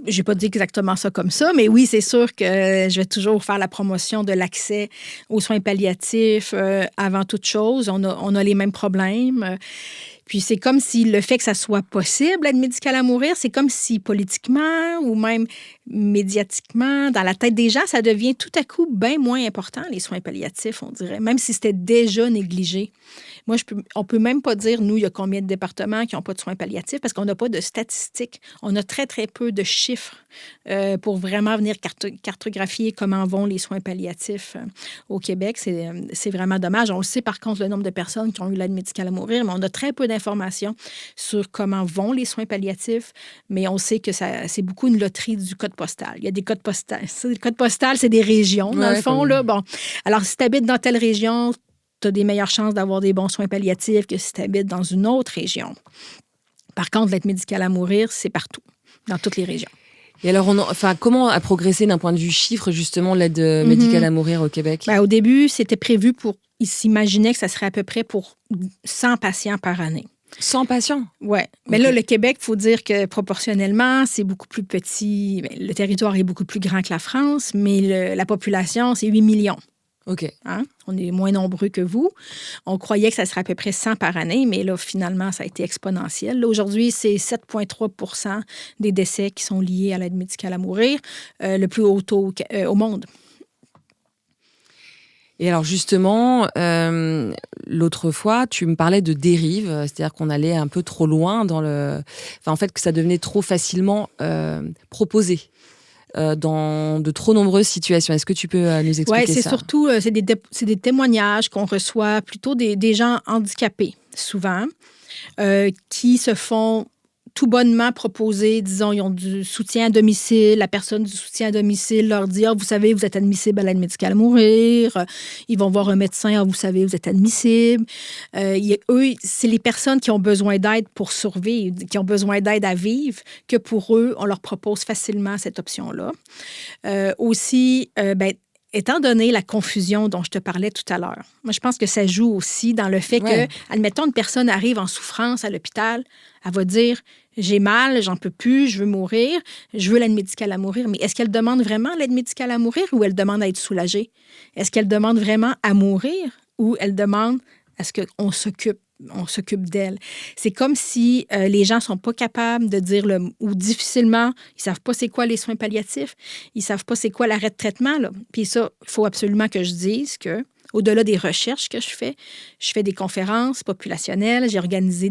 B: J'ai pas dit exactement ça comme ça, mais oui, c'est sûr que je vais toujours faire la promotion de l'accès aux soins palliatifs avant toute chose. On a les mêmes problèmes. Puis c'est comme si le fait que ça soit possible, l'aide médicale à mourir, c'est comme si politiquement ou même médiatiquement, dans la tête des gens, ça devient tout à coup bien moins important, les soins palliatifs, on dirait, même si c'était déjà négligé. Moi, on peut même pas dire, nous, il y a combien de départements qui n'ont pas de soins palliatifs parce qu'on n'a pas de statistiques. On a très, très peu de chiffres pour vraiment venir cartographier comment vont les soins palliatifs au Québec. C'est vraiment dommage. On le sait, par contre, le nombre de personnes qui ont eu l'aide médicale à mourir, mais on a très peu d'informations sur comment vont les soins palliatifs, mais on sait que c'est beaucoup une loterie du code postal. Il y a des codes postaux. Le code postal, c'est des régions, dans le fond. Là. Bon. Alors, si tu habites dans telle région, tu as des meilleures chances d'avoir des bons soins palliatifs que si tu habites dans une autre région. Par contre, l'aide médicale à mourir, c'est partout, dans toutes les régions.
A: Et alors, comment a progressé d'un point de vue chiffre, justement, l'aide médicale à mourir au Québec?
B: Au début, c'était prévu ils s'imaginaient que ça serait à peu près pour 100 patients par année.
A: 100 patients?
B: Oui. Mais là, le Québec, il faut dire que proportionnellement, c'est beaucoup plus petit. Le territoire est beaucoup plus grand que la France, mais la population, c'est 8 millions.
A: OK.
B: On est moins nombreux que vous. On croyait que ça serait à peu près 100 par année, mais là, finalement, ça a été exponentiel. Là, aujourd'hui, c'est 7,3 % des décès qui sont liés à l'aide médicale à mourir, le plus haut taux au monde.
A: Et alors justement, l'autre fois, tu me parlais de dérive, c'est-à-dire qu'on allait un peu trop loin en fait, que ça devenait trop facilement proposé. Dans de trop nombreuses situations. Est-ce que tu peux nous expliquer ça?
B: Oui, c'est surtout c'est des témoignages qu'on reçoit plutôt des gens handicapés, souvent, qui se font tout bonnement proposer, disons, ils ont du soutien à domicile, la personne du soutien à domicile leur dit « Ah, vous savez, vous êtes admissible à l'aide médicale à mourir. » Ils vont voir un médecin « Ah, vous savez, vous êtes admissible. » Eux, c'est les personnes qui ont besoin d'aide pour survivre, qui ont besoin d'aide à vivre, que pour eux, on leur propose facilement cette option-là. Aussi, étant donné la confusion dont je te parlais tout à l'heure, moi, je pense que ça joue aussi dans le fait que, admettons, une personne arrive en souffrance à l'hôpital, elle va dire « J'ai mal, j'en peux plus, je veux mourir, je veux l'aide médicale à mourir. » Mais est-ce qu'elle demande vraiment l'aide médicale à mourir ou elle demande à être soulagée? Est-ce qu'elle demande vraiment à mourir ou elle demande à ce qu'on s'occupe d'elle? C'est comme si les gens ne sont pas capables de dire ou difficilement, ils ne savent pas c'est quoi les soins palliatifs, ils ne savent pas c'est quoi l'arrêt de traitement. Là. Puis ça, il faut absolument que je dise que, au-delà des recherches que je fais des conférences populationnelles, j'ai organisé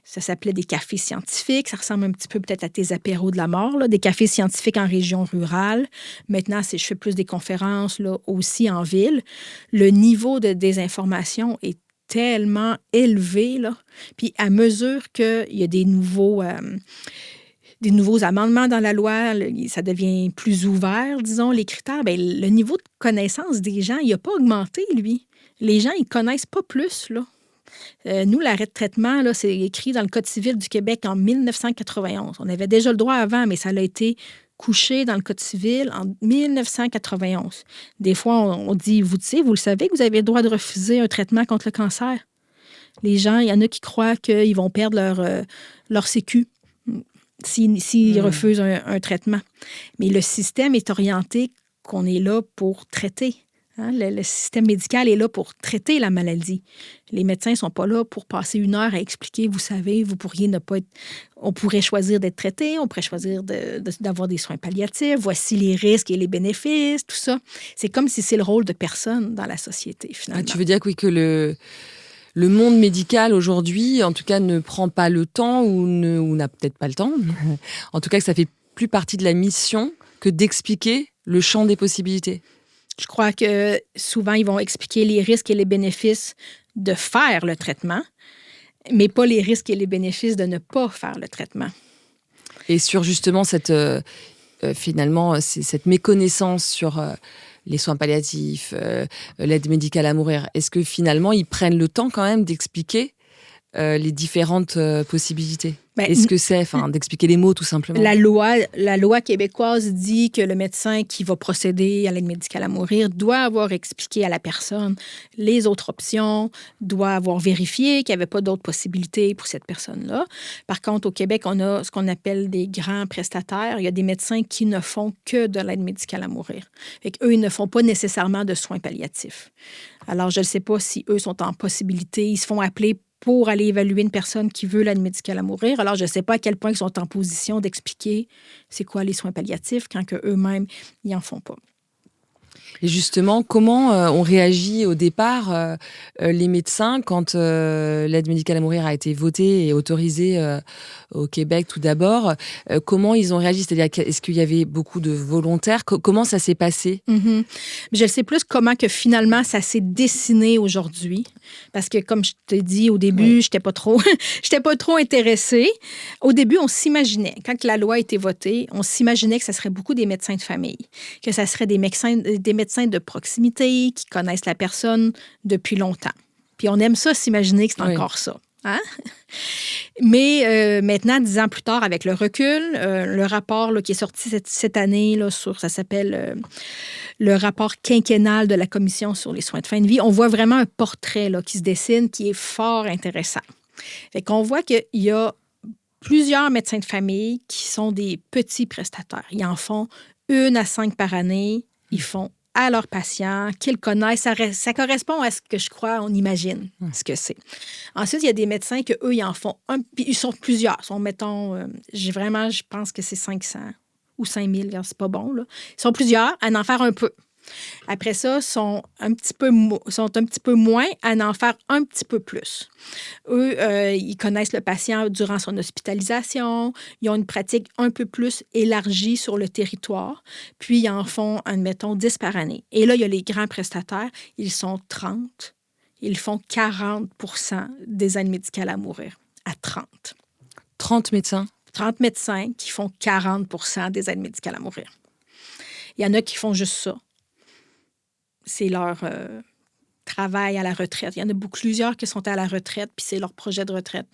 B: ça s'appelait des cafés scientifiques, ça ressemble un petit peu peut-être à tes apéros de la mort, là, des cafés scientifiques en région rurale. Maintenant, je fais plus des conférences là, aussi en ville. Le niveau de désinformation est tellement élevé, là. Puis à mesure qu'il y a des nouveaux amendements dans la loi, ça devient plus ouvert, disons, les critères, le niveau de connaissance des gens, il n'a pas augmenté, lui. Les gens, ils ne connaissent pas plus, là. Nous, l'arrêt de traitement, là, c'est écrit dans le Code civil du Québec en 1991. On avait déjà le droit avant, mais ça a été couché dans le Code civil en 1991. Des fois, on dit, vous le savez que vous avez le droit de refuser un traitement contre le cancer. Les gens, il y en a qui croient qu'ils vont perdre leur sécu s'ils refusent un traitement. Mais le système est orienté qu'on est là pour traiter. Le système médical est là pour traiter la maladie. Les médecins ne sont pas là pour passer 1 heure à expliquer, vous savez, vous pourriez ne pas être... On pourrait choisir d'être traité, on pourrait choisir d'avoir des soins palliatifs, voici les risques et les bénéfices, tout ça. C'est comme si c'est le rôle de personne dans la société, finalement.
A: Tu veux dire que le monde médical aujourd'hui, en tout cas, ne prend pas le temps ou n'a peut-être pas le temps. En tout cas, que ça fait plus partie de la mission que d'expliquer le champ des possibilités.
B: Je crois que souvent, ils vont expliquer les risques et les bénéfices de faire le traitement, mais pas les risques et les bénéfices de ne pas faire le traitement.
A: Et sur justement finalement, c'est cette méconnaissance sur les soins palliatifs, l'aide médicale à mourir, est-ce que finalement, ils prennent le temps quand même d'expliquer les différentes possibilités? Est-ce que c'est, d'expliquer les mots tout simplement?
B: La loi québécoise dit que le médecin qui va procéder à l'aide médicale à mourir doit avoir expliqué à la personne les autres options, doit avoir vérifié qu'il n'y avait pas d'autres possibilités pour cette personne-là. Par contre, au Québec, on a ce qu'on appelle des grands prestataires. Il y a des médecins qui ne font que de l'aide médicale à mourir. Fait qu'eux, ils ne font pas nécessairement de soins palliatifs. Alors, je ne sais pas si eux sont en possibilité. Ils se font appeler pour aller évaluer une personne qui veut l'aide médicale à mourir. Alors, je ne sais pas à quel point ils sont en position d'expliquer c'est quoi les soins palliatifs quand eux-mêmes, ils n'en font pas.
A: Et justement, comment ont réagi au départ les médecins quand l'aide médicale à mourir a été votée et autorisée au Québec tout d'abord? Comment ils ont réagi? C'est-à-dire, est-ce qu'il y avait beaucoup de volontaires? Comment ça s'est passé?
B: Mm-hmm. Je ne sais plus comment que finalement ça s'est dessiné aujourd'hui. Parce que, comme je t'ai dit au début, j'étais pas trop intéressée. Au début, on s'imaginait, quand la loi a été votée, on s'imaginait que ça serait beaucoup des médecins de famille, que ça serait des médecins de proximité qui connaissent la personne depuis longtemps. Puis on aime ça, s'imaginer que c'est encore ça. Hein? Mais maintenant, 10 ans plus tard, avec le recul, le rapport là, qui est sorti cette année, là, ça s'appelle le rapport quinquennal de la Commission sur les soins de fin de vie, on voit vraiment un portrait là, qui se dessine, qui est fort intéressant. Fait qu'on voit qu'il y a plusieurs médecins de famille qui sont des petits prestataires. Ils en font 1 à 5 par année. Ils font à leurs patients, qu'ils connaissent. Ça correspond à ce que je crois, on imagine ce que c'est. Ensuite, il y a des médecins qu'eux, ils en font puis ils sont plusieurs. Je pense que c'est 500 ou 5000, c'est pas bon, là. Ils sont plusieurs à en faire un peu. Après ça, sont un petit peu moins à en faire un petit peu plus. Eux, ils connaissent le patient durant son hospitalisation. Ils ont une pratique un peu plus élargie sur le territoire. Puis, ils en font, admettons, 10 par année. Et là, il y a les grands prestataires. Ils sont 30. Ils font 40% des aides médicales à mourir. À 30.
A: 30 médecins?
B: 30 médecins qui font 40% des aides médicales à mourir. Il y en a qui font juste ça. C'est leur travail à la retraite. Il y en a plusieurs qui sont à la retraite, puis c'est leur projet de retraite.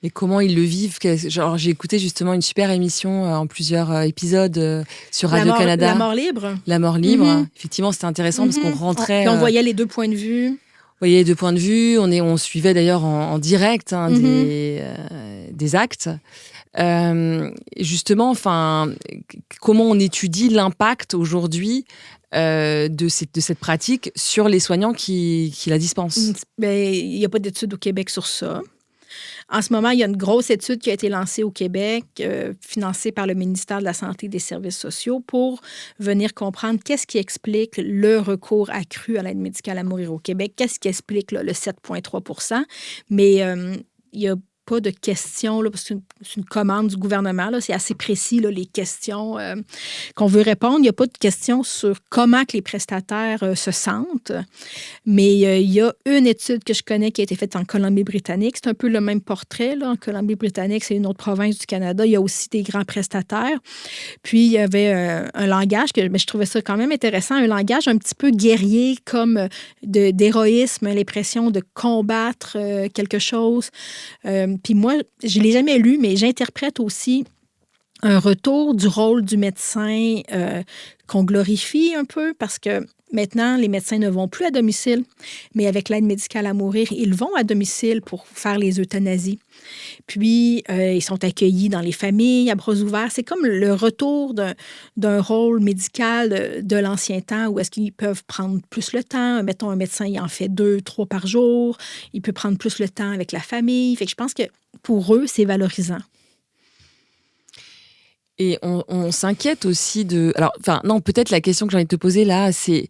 A: Et comment ils le vivent? Genre, j'ai écouté justement une super émission en plusieurs épisodes sur Radio-Canada.
B: La mort libre.
A: La mort libre. Mm-hmm. Effectivement, c'était intéressant parce qu'on rentrait...
B: on voyait les 2 points de vue.
A: On voyait les 2 points de vue. On suivait d'ailleurs en direct des actes. Justement, comment on étudie l'impact aujourd'hui de cette pratique sur les soignants qui la dispensent?
B: Il n'y a pas d'études au Québec sur ça. En ce moment, il y a une grosse étude qui a été lancée au Québec, financée par le ministère de la Santé et des Services sociaux, pour venir comprendre qu'est-ce qui explique le recours accru à l'aide médicale à mourir au Québec, qu'est-ce qui explique là, le 7,3 %. Mais il y a pas de questions, là, parce que c'est une commande du gouvernement. Là, c'est assez précis, là, les questions qu'on veut répondre. Il n'y a pas de questions sur comment que les prestataires se sentent. Mais il y a une étude que je connais qui a été faite en Colombie-Britannique. C'est un peu le même portrait. Là. En Colombie-Britannique, c'est une autre province du Canada. Il y a aussi des grands prestataires. Puis, il y avait un langage mais je trouvais ça quand même intéressant, un langage un petit peu guerrier, comme d'héroïsme, l'impression de combattre quelque chose. Puis moi, je ne l'ai jamais lu, mais j'interprète aussi un retour du rôle du médecin qu'on glorifie un peu parce que maintenant, les médecins ne vont plus à domicile, mais avec l'aide médicale à mourir, ils vont à domicile pour faire les euthanasies. Puis, ils sont accueillis dans les familles à bras ouverts. C'est comme le retour d'un rôle médical de l'ancien temps où est-ce qu'ils peuvent prendre plus le temps. Mettons, un médecin, il en fait 2, 3 par jour. Il peut prendre plus le temps avec la famille. Fait que je pense que pour eux, c'est valorisant.
A: Et on s'inquiète aussi de... Alors, non, peut-être la question que j'ai envie de te poser là, c'est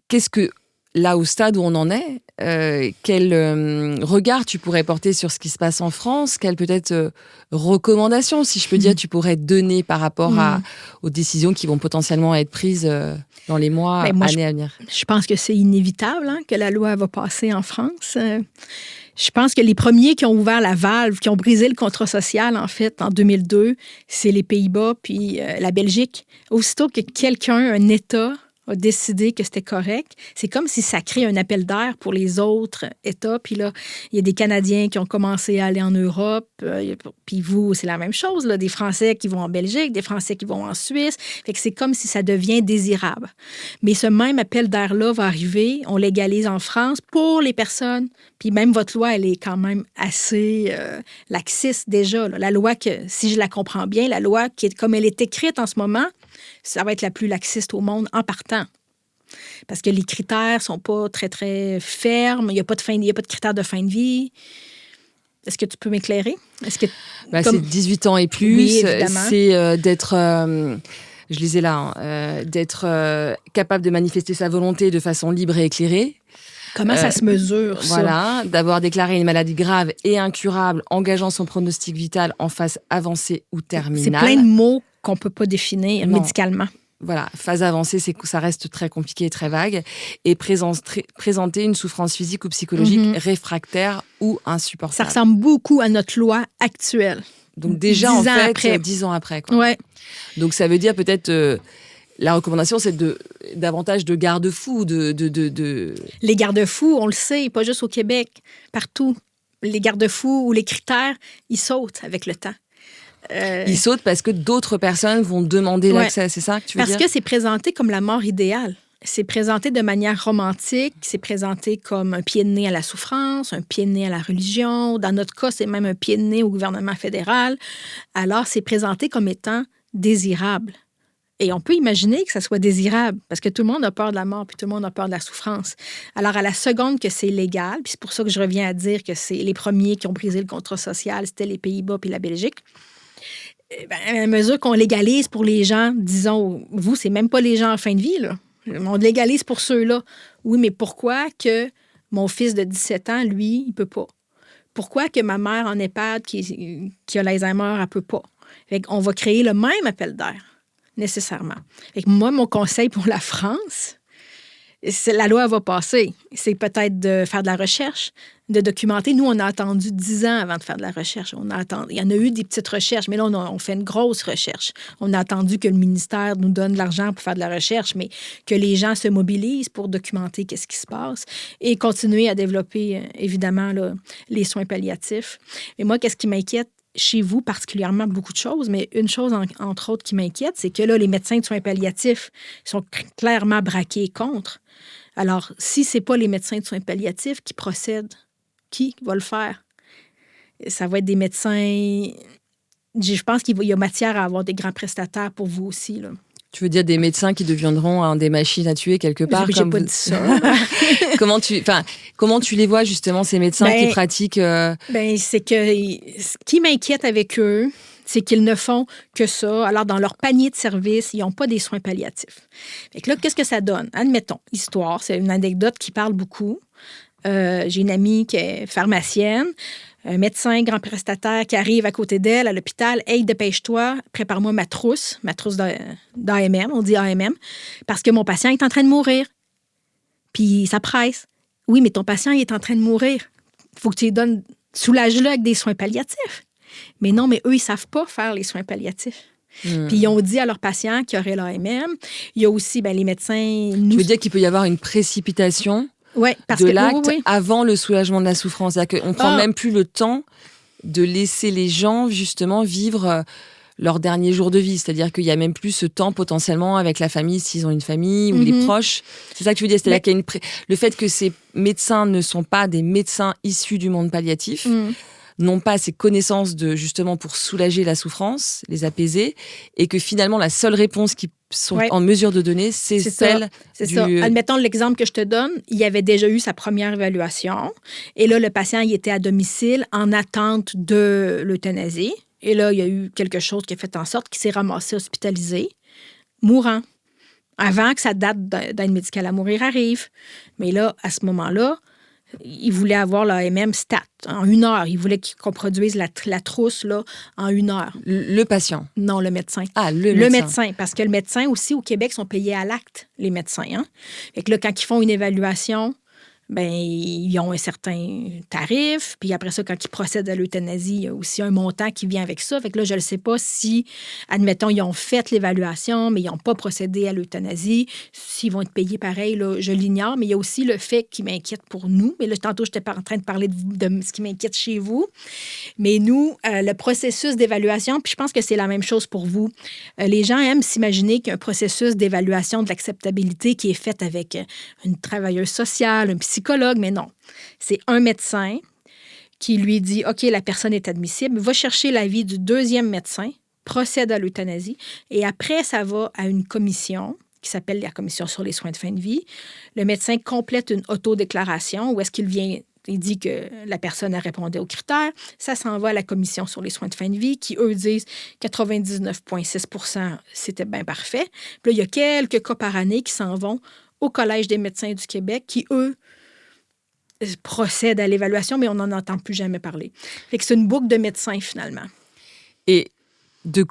A: qu'est-ce que là, au stade où on en est, quel regard tu pourrais porter sur ce qui se passe en France? Quelles peut-être recommandations, si je peux dire, tu pourrais donner par rapport aux décisions qui vont potentiellement être prises dans les mois, années à venir?
B: Je pense que c'est inévitable que la loi va passer en France. Je pense que les premiers qui ont ouvert la valve, qui ont brisé le contrat social, en fait, en 2002, c'est les Pays-Bas puis la Belgique. Aussitôt que quelqu'un, un État, a décidé que c'était correct, c'est comme si ça crée un appel d'air pour les autres États. Puis là, il y a des Canadiens qui ont commencé à aller en Europe. Puis vous, c'est la même chose, là, des Français qui vont en Belgique, des Français qui vont en Suisse. Fait que c'est comme si ça devient désirable. Mais ce même appel d'air-là va arriver. On légalise en France pour les personnes. Puis même votre loi, elle est quand même assez laxiste déjà. Là. La loi, si je la comprends bien, la loi qui est comme elle est écrite en ce moment, ça va être la plus laxiste au monde en partant. Parce que les critères sont pas très, très fermes. Il n'y a pas de critères de fin de vie. Est-ce que tu peux m'éclairer?
A: C'est 18 ans et plus.
B: Oui, évidemment.
A: C'est d'être... je lisais là, d'être capable de manifester sa volonté de façon libre et éclairée.
B: Comment ça se mesure, ça?
A: Voilà, d'avoir déclaré une maladie grave et incurable, engageant son pronostic vital en phase avancée ou terminale.
B: C'est plein de mots qu'on ne peut pas définir médicalement.
A: Voilà, phase avancée, ça reste très compliqué et très vague. Et présenter une souffrance physique ou psychologique réfractaire ou insupportable.
B: Ça ressemble beaucoup à notre loi actuelle.
A: Donc déjà, en fait, 10 ans après. Quoi.
B: Ouais.
A: Donc ça veut dire peut-être... la recommandation, c'est davantage de garde-fous.
B: Les garde-fous, on le sait, pas juste au Québec, partout. Les garde-fous ou les critères, ils sautent avec le temps.
A: Ils sautent parce que d'autres personnes vont demander l'accès, c'est ça que tu veux dire?
B: Parce que c'est présenté comme la mort idéale. C'est présenté de manière romantique, c'est présenté comme un pied de nez à la souffrance, un pied de nez à la religion. Dans notre cas, c'est même un pied de nez au gouvernement fédéral. Alors, c'est présenté comme étant désirable. Et on peut imaginer que ça soit désirable parce que tout le monde a peur de la mort puis tout le monde a peur de la souffrance. Alors, à la seconde que c'est légal, puis c'est pour ça que je reviens à dire que c'est les premiers qui ont brisé le contrat social, c'était les Pays-Bas puis la Belgique. À mesure qu'on légalise pour les gens, disons, vous, c'est même pas les gens en fin de vie, là. On légalise pour ceux-là. Oui, mais pourquoi que mon fils de 17 ans, lui, il peut pas? Pourquoi que ma mère en EHPAD qui a l'Alzheimer, elle peut pas? Fait qu'on va créer le même appel d'air, nécessairement. Fait que moi, mon conseil pour la France, la loi va passer. C'est peut-être de faire de la recherche, de documenter. Nous, on a attendu 10 ans avant de faire de la recherche. Il y en a eu des petites recherches, mais là, on fait une grosse recherche. On a attendu que le ministère nous donne de l'argent pour faire de la recherche, mais que les gens se mobilisent pour documenter qu'est-ce qui se passe et continuer à développer, évidemment, là, les soins palliatifs. Mais moi, qu'est-ce qui m'inquiète? Chez vous, particulièrement, beaucoup de choses, mais une chose, entre autres, qui m'inquiète, c'est que là, les médecins de soins palliatifs sont clairement braqués contre. Alors, si ce n'est pas les médecins de soins palliatifs qui procèdent, qui va le faire? Ça va être des médecins... Je pense qu'il y a matière à avoir des grands prestataires pour vous aussi, là.
A: Tu veux dire des médecins qui deviendront des machines à tuer quelque part?
B: J'ai pas dit ça.
A: Comment tu les vois, justement, ces médecins qui pratiquent...
B: C'est que ce qui m'inquiète avec eux, c'est qu'ils ne font que ça. Alors, dans leur panier de services, ils n'ont pas des soins palliatifs. Fait que là, qu'est-ce que ça donne? Admettons, histoire, c'est une anecdote qui parle beaucoup. J'ai une amie qui est pharmacienne, un médecin, grand prestataire qui arrive à côté d'elle à l'hôpital. « Hey, dépêche-toi, prépare-moi ma trousse d'AMM, on dit AMM, parce que mon patient est en train de mourir. » Puis ça presse. « Oui, mais ton patient il est en train de mourir. Il faut que tu lui donnes, soulage-le avec des soins palliatifs. » Mais non, mais eux, ils ne savent pas faire les soins palliatifs. Puis ils ont dit à leurs patients qu'il y aurait l'AMM. Il y a aussi les médecins...
A: Tu veux dire qu'il peut y avoir une précipitation de l'acte avant le soulagement de la souffrance. C'est-à-dire qu'on ne prend même plus le temps de laisser les gens, justement, vivre leurs derniers jours de vie. C'est-à-dire qu'il n'y a même plus ce temps, potentiellement, avec la famille, s'ils ont une famille ou les proches. C'est ça que tu veux dire? C'est-à-dire qu'il y a le fait que ces médecins ne sont pas des médecins issus du monde palliatif, n'ont pas ces connaissances justement pour soulager la souffrance, les apaiser, et que finalement, la seule réponse qu'ils sont en mesure de donner, c'est celle
B: ça. Admettons l'exemple que je te donne, il avait déjà eu sa première évaluation, et là, le patient il était à domicile en attente de l'euthanasie, et là, il y a eu quelque chose qui a fait en sorte qu'il s'est ramassé hospitalisé, mourant. avant que sa date d'aide médicale à mourir arrive. Mais là, à ce moment-là, il voulait avoir l'AMM stat en 1 heure. Il voulait qu'on produise la trousse là, en 1 heure.
A: Le patient?
B: Non, le médecin.
A: Ah, le
B: médecin. Parce que le médecin aussi, au Québec, sont payés à l'acte, les médecins. Hein? Fait que là, quand ils font une évaluation, ben ils ont un certain tarif. Puis après ça, quand ils procèdent à l'euthanasie, il y a aussi un montant qui vient avec ça. Fait que là, je ne sais pas si, admettons, ils ont fait l'évaluation, mais ils n'ont pas procédé à l'euthanasie. S'ils vont être payés pareil, là, je l'ignore. Mais il y a aussi le fait qui m'inquiète pour nous. Mais là, tantôt, je n'étais pas en train de parler de ce qui m'inquiète chez vous. Mais nous, le processus d'évaluation, puis je pense que c'est la même chose pour vous. Les gens aiment s'imaginer qu'il y a un processus d'évaluation de l'acceptabilité qui est fait avec une travailleuse sociale, un psychologue, mais non. C'est un médecin qui lui dit « OK, la personne est admissible », va chercher l'avis du deuxième médecin, procède à l'euthanasie, et après, ça va à une commission qui s'appelle la Commission sur les soins de fin de vie. Le médecin complète une autodéclaration où est-ce qu'il vient... Il dit que la personne a répondu aux critères. Ça s'en va à la Commission sur les soins de fin de vie qui, eux, disent 99,6 % c'était bien parfait. Puis là, il y a quelques cas par année qui s'en vont au Collège des médecins du Québec qui, eux, procèdent à l'évaluation, mais on n'en entend plus jamais parler. Fait que c'est une boucle de médecins, finalement.
A: Et de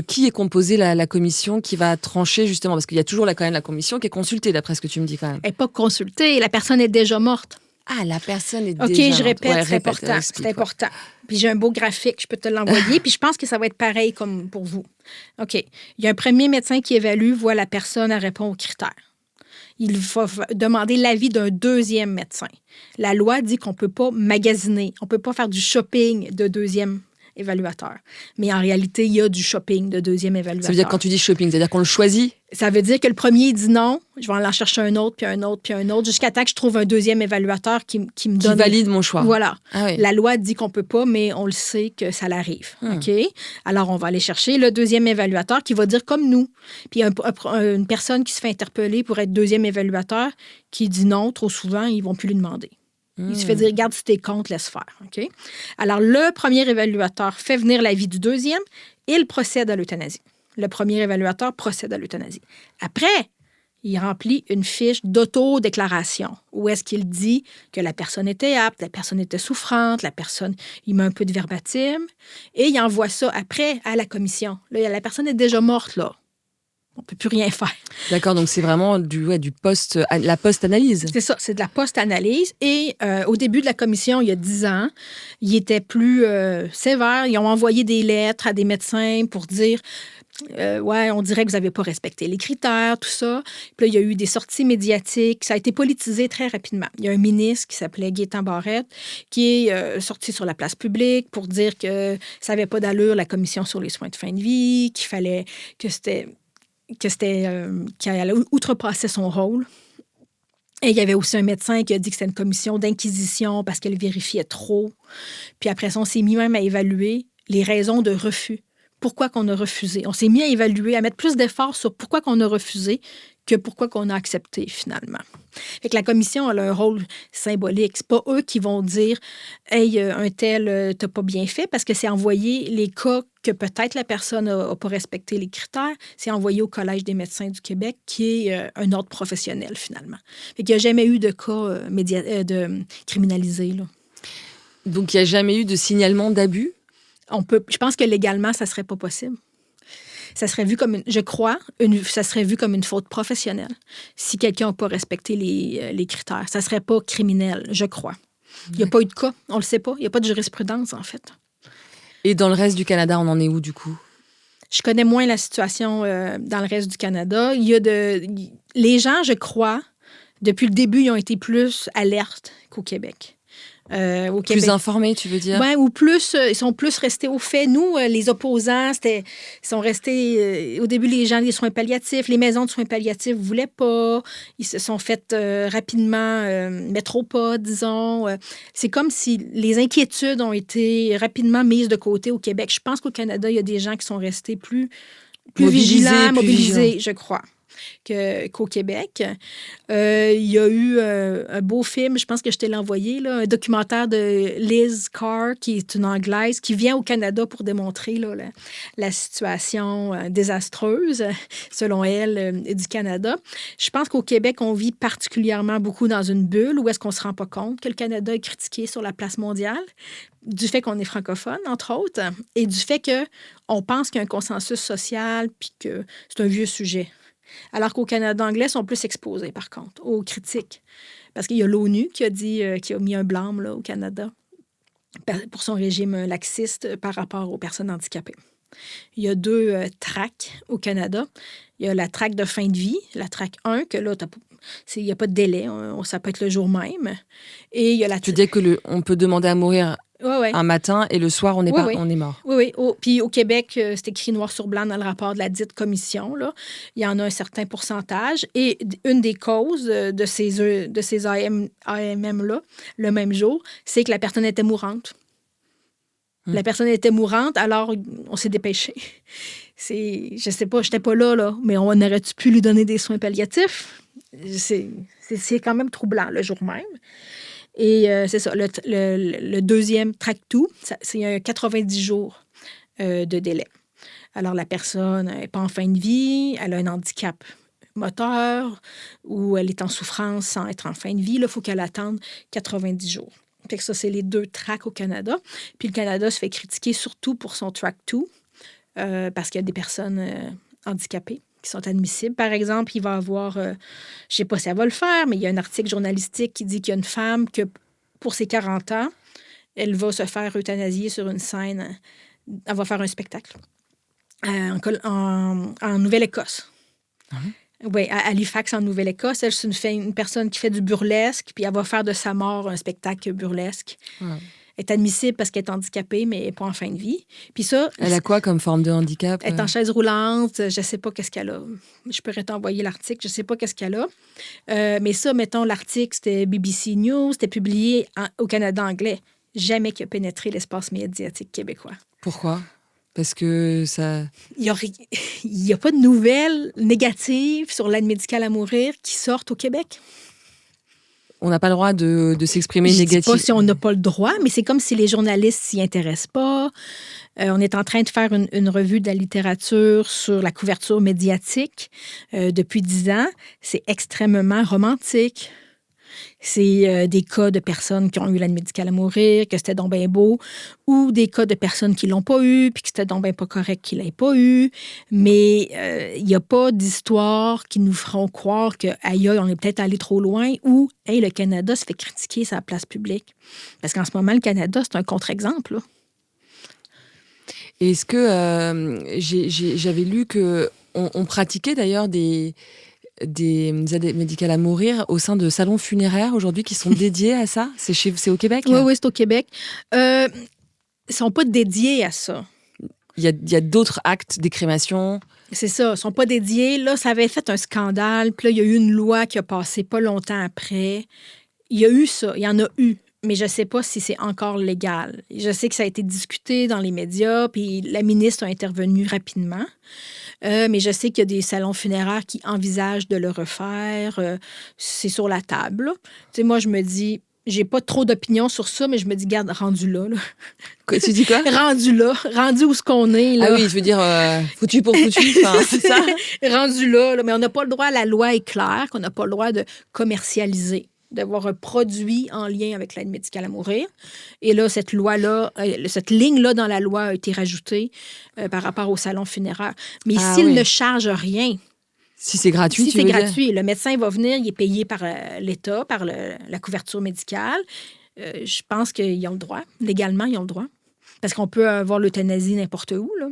A: qui est composée la commission qui va trancher, justement? Parce qu'il y a toujours quand même la commission qui est consultée, d'après ce que tu me dis quand même.
B: Elle n'est pas consultée, la personne est déjà morte.
A: Ah, la personne est
B: OK,
A: déjà...
B: je répète,
A: ouais,
B: c'est important. C'est important. Puis j'ai un beau graphique, je peux te l'envoyer. Puis je pense que ça va être pareil comme pour vous. OK. Il y a un premier médecin qui évalue, voit la personne, elle répond aux critères. Il va demander l'avis d'un deuxième médecin. La loi dit qu'on ne peut pas magasiner, on ne peut pas faire du shopping de deuxième évaluateur. Mais en réalité, il y a du shopping de deuxième évaluateur.
A: Ça veut dire quand tu dis shopping, c'est-à-dire qu'on le choisit?
B: Ça veut dire que le premier dit non, je vais en chercher un autre, puis un autre, puis un autre, jusqu'à temps que je trouve un deuxième évaluateur qui me donne... Qui
A: valide mon choix.
B: Voilà.
A: Ah oui.
B: La loi dit qu'on ne peut pas, mais on le sait que ça l'arrive. OK? Alors, on va aller chercher le deuxième évaluateur qui va dire comme nous. Puis une personne qui se fait interpeller pour être deuxième évaluateur qui dit non trop souvent, ils ne vont plus lui demander. Il se fait dire, regarde, si t'es contre, laisse faire. OK? Alors, le premier évaluateur fait venir l'avis du deuxième, il procède à l'euthanasie. Le premier évaluateur procède à l'euthanasie. Après, il remplit une fiche d'autodéclaration où est-ce qu'il dit que la personne était apte, la personne était souffrante, il met un peu de verbatim et il envoie ça après à la commission. Là, la personne est déjà morte, là. On ne peut plus rien faire.
A: D'accord, donc c'est vraiment la post-analyse.
B: C'est ça, c'est de la post-analyse. Et au début de la commission, il y a 10 ans, ils étaient plus sévères. Ils ont envoyé des lettres à des médecins pour dire ouais, on dirait que vous n'avez pas respecté les critères, tout ça. Puis là, il y a eu des sorties médiatiques. Ça a été politisé très rapidement. Il y a un ministre qui s'appelait Gaétan Barrette qui est sorti sur la place publique pour dire que ça n'avait pas d'allure, la commission sur les soins de fin de vie, qu'il fallait qu'elle allait outrepasser son rôle. Et il y avait aussi un médecin qui a dit que c'était une commission d'inquisition parce qu'elle vérifiait trop. Puis après ça, on s'est mis même à évaluer les raisons de refus. Pourquoi qu'on a refusé? On s'est mis à évaluer, à mettre plus d'efforts sur pourquoi qu'on a refusé que pourquoi qu'on a accepté, finalement. Fait que la commission a un rôle symbolique. C'est pas eux qui vont dire « Hey, un tel, t'as pas bien fait », parce que c'est envoyé les cas que peut-être la personne n'a pas respecté les critères, c'est envoyé au Collège des médecins du Québec, qui est un ordre professionnel, finalement. Fait qu'il n'y a jamais eu de cas de criminalisés, là.
A: Donc, il n'y a jamais eu de signalement d'abus?
B: Je pense que légalement, ça ne serait pas possible. Ça serait vu comme, ça serait vu comme une faute professionnelle si quelqu'un n'a pas respecté les critères. Ça ne serait pas criminel, je crois. Il n'y a pas eu de cas, on ne le sait pas. Il n'y a pas de jurisprudence, en fait.
A: Et dans le reste du Canada, on en est où, du coup?
B: Je connais moins la situation dans le reste du Canada. Les gens, je crois, depuis le début, ils ont été plus alertes qu'au Québec. Au Québec.
A: Plus informés, tu veux dire?
B: Oui, ou plus, ils sont plus restés au fait. Nous, les opposants, ils sont restés... au début, les gens des soins palliatifs, les maisons de soins palliatifs ne voulaient pas. Ils se sont fait rapidement mettre au pas, disons. C'est comme si les inquiétudes ont été rapidement mises de côté au Québec. Je pense qu'au Canada, il y a des gens qui sont restés plus vigilants, mobilisés, je crois. qu'au Québec. Il y a eu un beau film, je pense que je t'ai envoyé, là, un documentaire de Liz Carr, qui est une Anglaise, qui vient au Canada pour démontrer là, la situation désastreuse, selon elle, du Canada. Je pense qu'au Québec, on vit particulièrement beaucoup dans une bulle où est-ce qu'on ne se rend pas compte que le Canada est critiqué sur la place mondiale, du fait qu'on est francophone, entre autres, et du fait qu'on pense qu'il y a un consensus social puis que c'est un vieux sujet. Alors qu'au Canada anglais, ils sont plus exposés, par contre, aux critiques. Parce qu'il y a l'ONU qui a dit, qui a mis un blâme là, au Canada pour son régime laxiste par rapport aux personnes handicapées. Il y a 2 tracts au Canada. Il y a la traque de fin de vie, la traque 1, que là, il n'y a pas de délai, ça peut être le jour même. Et il y a
A: Tu dis qu'on peut demander à mourir un matin et le soir, on est mort.
B: Oui. Puis au Québec, c'est écrit noir sur blanc dans le rapport de la dite commission. Là. Il y en a un certain pourcentage. Et une des causes de ces AMM-là, le même jour, c'est que la personne était mourante. La personne était mourante, alors on s'est dépêché. Je sais pas, j'étais pas là, mais on aurait-tu pu lui donner des soins palliatifs? C'est quand même troublant, le jour même. Et c'est ça, le deuxième track-2, c'est 90 jours de délai. Alors, la personne n'est pas en fin de vie, elle a un handicap moteur ou elle est en souffrance sans être en fin de vie. Il faut qu'elle attende 90 jours. Fait que ça, c'est les 2 tracks au Canada. Puis le Canada se fait critiquer surtout pour son track 2 parce qu'il y a des personnes handicapées qui sont admissibles. Par exemple, il va y avoir, je ne sais pas si elle va le faire, mais il y a un article journalistique qui dit qu'il y a une femme que, pour ses 40 ans, elle va se faire euthanasier sur une scène. Elle va faire un spectacle en Nouvelle-Écosse. Oui, à Halifax, en Nouvelle-Écosse. Elle, c'est une personne qui fait du burlesque, puis elle va faire de sa mort un spectacle burlesque. Elle est admissible parce qu'elle est handicapée, mais elle n'est pas en fin de vie. Puis ça...
A: Elle a quoi comme forme de handicap?
B: Elle est en chaise roulante. Je ne sais pas qu'est-ce qu'elle a. Je pourrais t'envoyer l'article. Je ne sais pas qu'est-ce qu'elle a. Mais ça, mettons, l'article, c'était BBC News. C'était publié au Canada anglais. Jamais qu'il a pénétré l'espace médiatique québécois.
A: Pourquoi? Parce que ça...
B: Il n'y a pas de nouvelles négatives sur l'aide médicale à mourir qui sortent au Québec.
A: On n'a pas le droit de s'exprimer négativement.
B: Je ne dis pas si on n'a pas le droit, mais c'est comme si les journalistes s'y intéressent pas. On est en train de faire une revue de la littérature sur la couverture médiatique depuis 10 ans. C'est extrêmement romantique. C'est des cas de personnes qui ont eu l'aide médicale à mourir, que c'était donc bien beau, ou des cas de personnes qui ne l'ont pas eu, puis que c'était donc bien pas correct qu'ils ne l'aient pas eu. Mais il n'y a pas d'histoire qui nous feront croire que, aïe, on est peut-être allé trop loin, ou, hey, le Canada se fait critiquer sa place publique. Parce qu'en ce moment, le Canada, c'est un contre-exemple, là.
A: Est-ce que j'avais lu qu'on pratiquait d'ailleurs des aides médicales à mourir au sein de salons funéraires aujourd'hui qui sont dédiés à ça? C'est au Québec?
B: Oui, c'est au Québec. Ils ne sont pas dédiés à ça.
A: Il y a d'autres actes, des crémations.
B: C'est ça, ils ne sont pas dédiés. Là, ça avait fait un scandale. Puis là, il y a eu une loi qui a passé pas longtemps après. Il y a eu ça, il y en a eu. Mais je ne sais pas si c'est encore légal. Je sais que ça a été discuté dans les médias, puis la ministre a intervenu rapidement. Mais je sais qu'il y a des salons funéraires qui envisagent de le refaire. C'est sur la table. Tu sais, moi, je me dis, j'ai pas trop d'opinion sur ça, mais je me dis, garde, rendu là.
A: Tu dis quoi?
B: Rendu où ce qu'on est. Là.
A: Ah oui, je veux dire, foutu pour foutu, c'est ça?
B: Rendu là, mais on n'a pas le droit, la loi est claire, qu'on n'a pas le droit de commercialiser, d'avoir un produit en lien avec l'aide médicale à mourir. Et là, cette loi-là, cette ligne-là dans la loi a été rajoutée par rapport au salon funéraire. Mais s'il ne charge rien...
A: Si c'est gratuit,
B: si c'est gratuit, le médecin va venir, il est payé par l'État, par la couverture médicale. Je pense qu'ils ont le droit. Légalement, ils ont le droit. Parce qu'on peut avoir l'euthanasie n'importe où, là.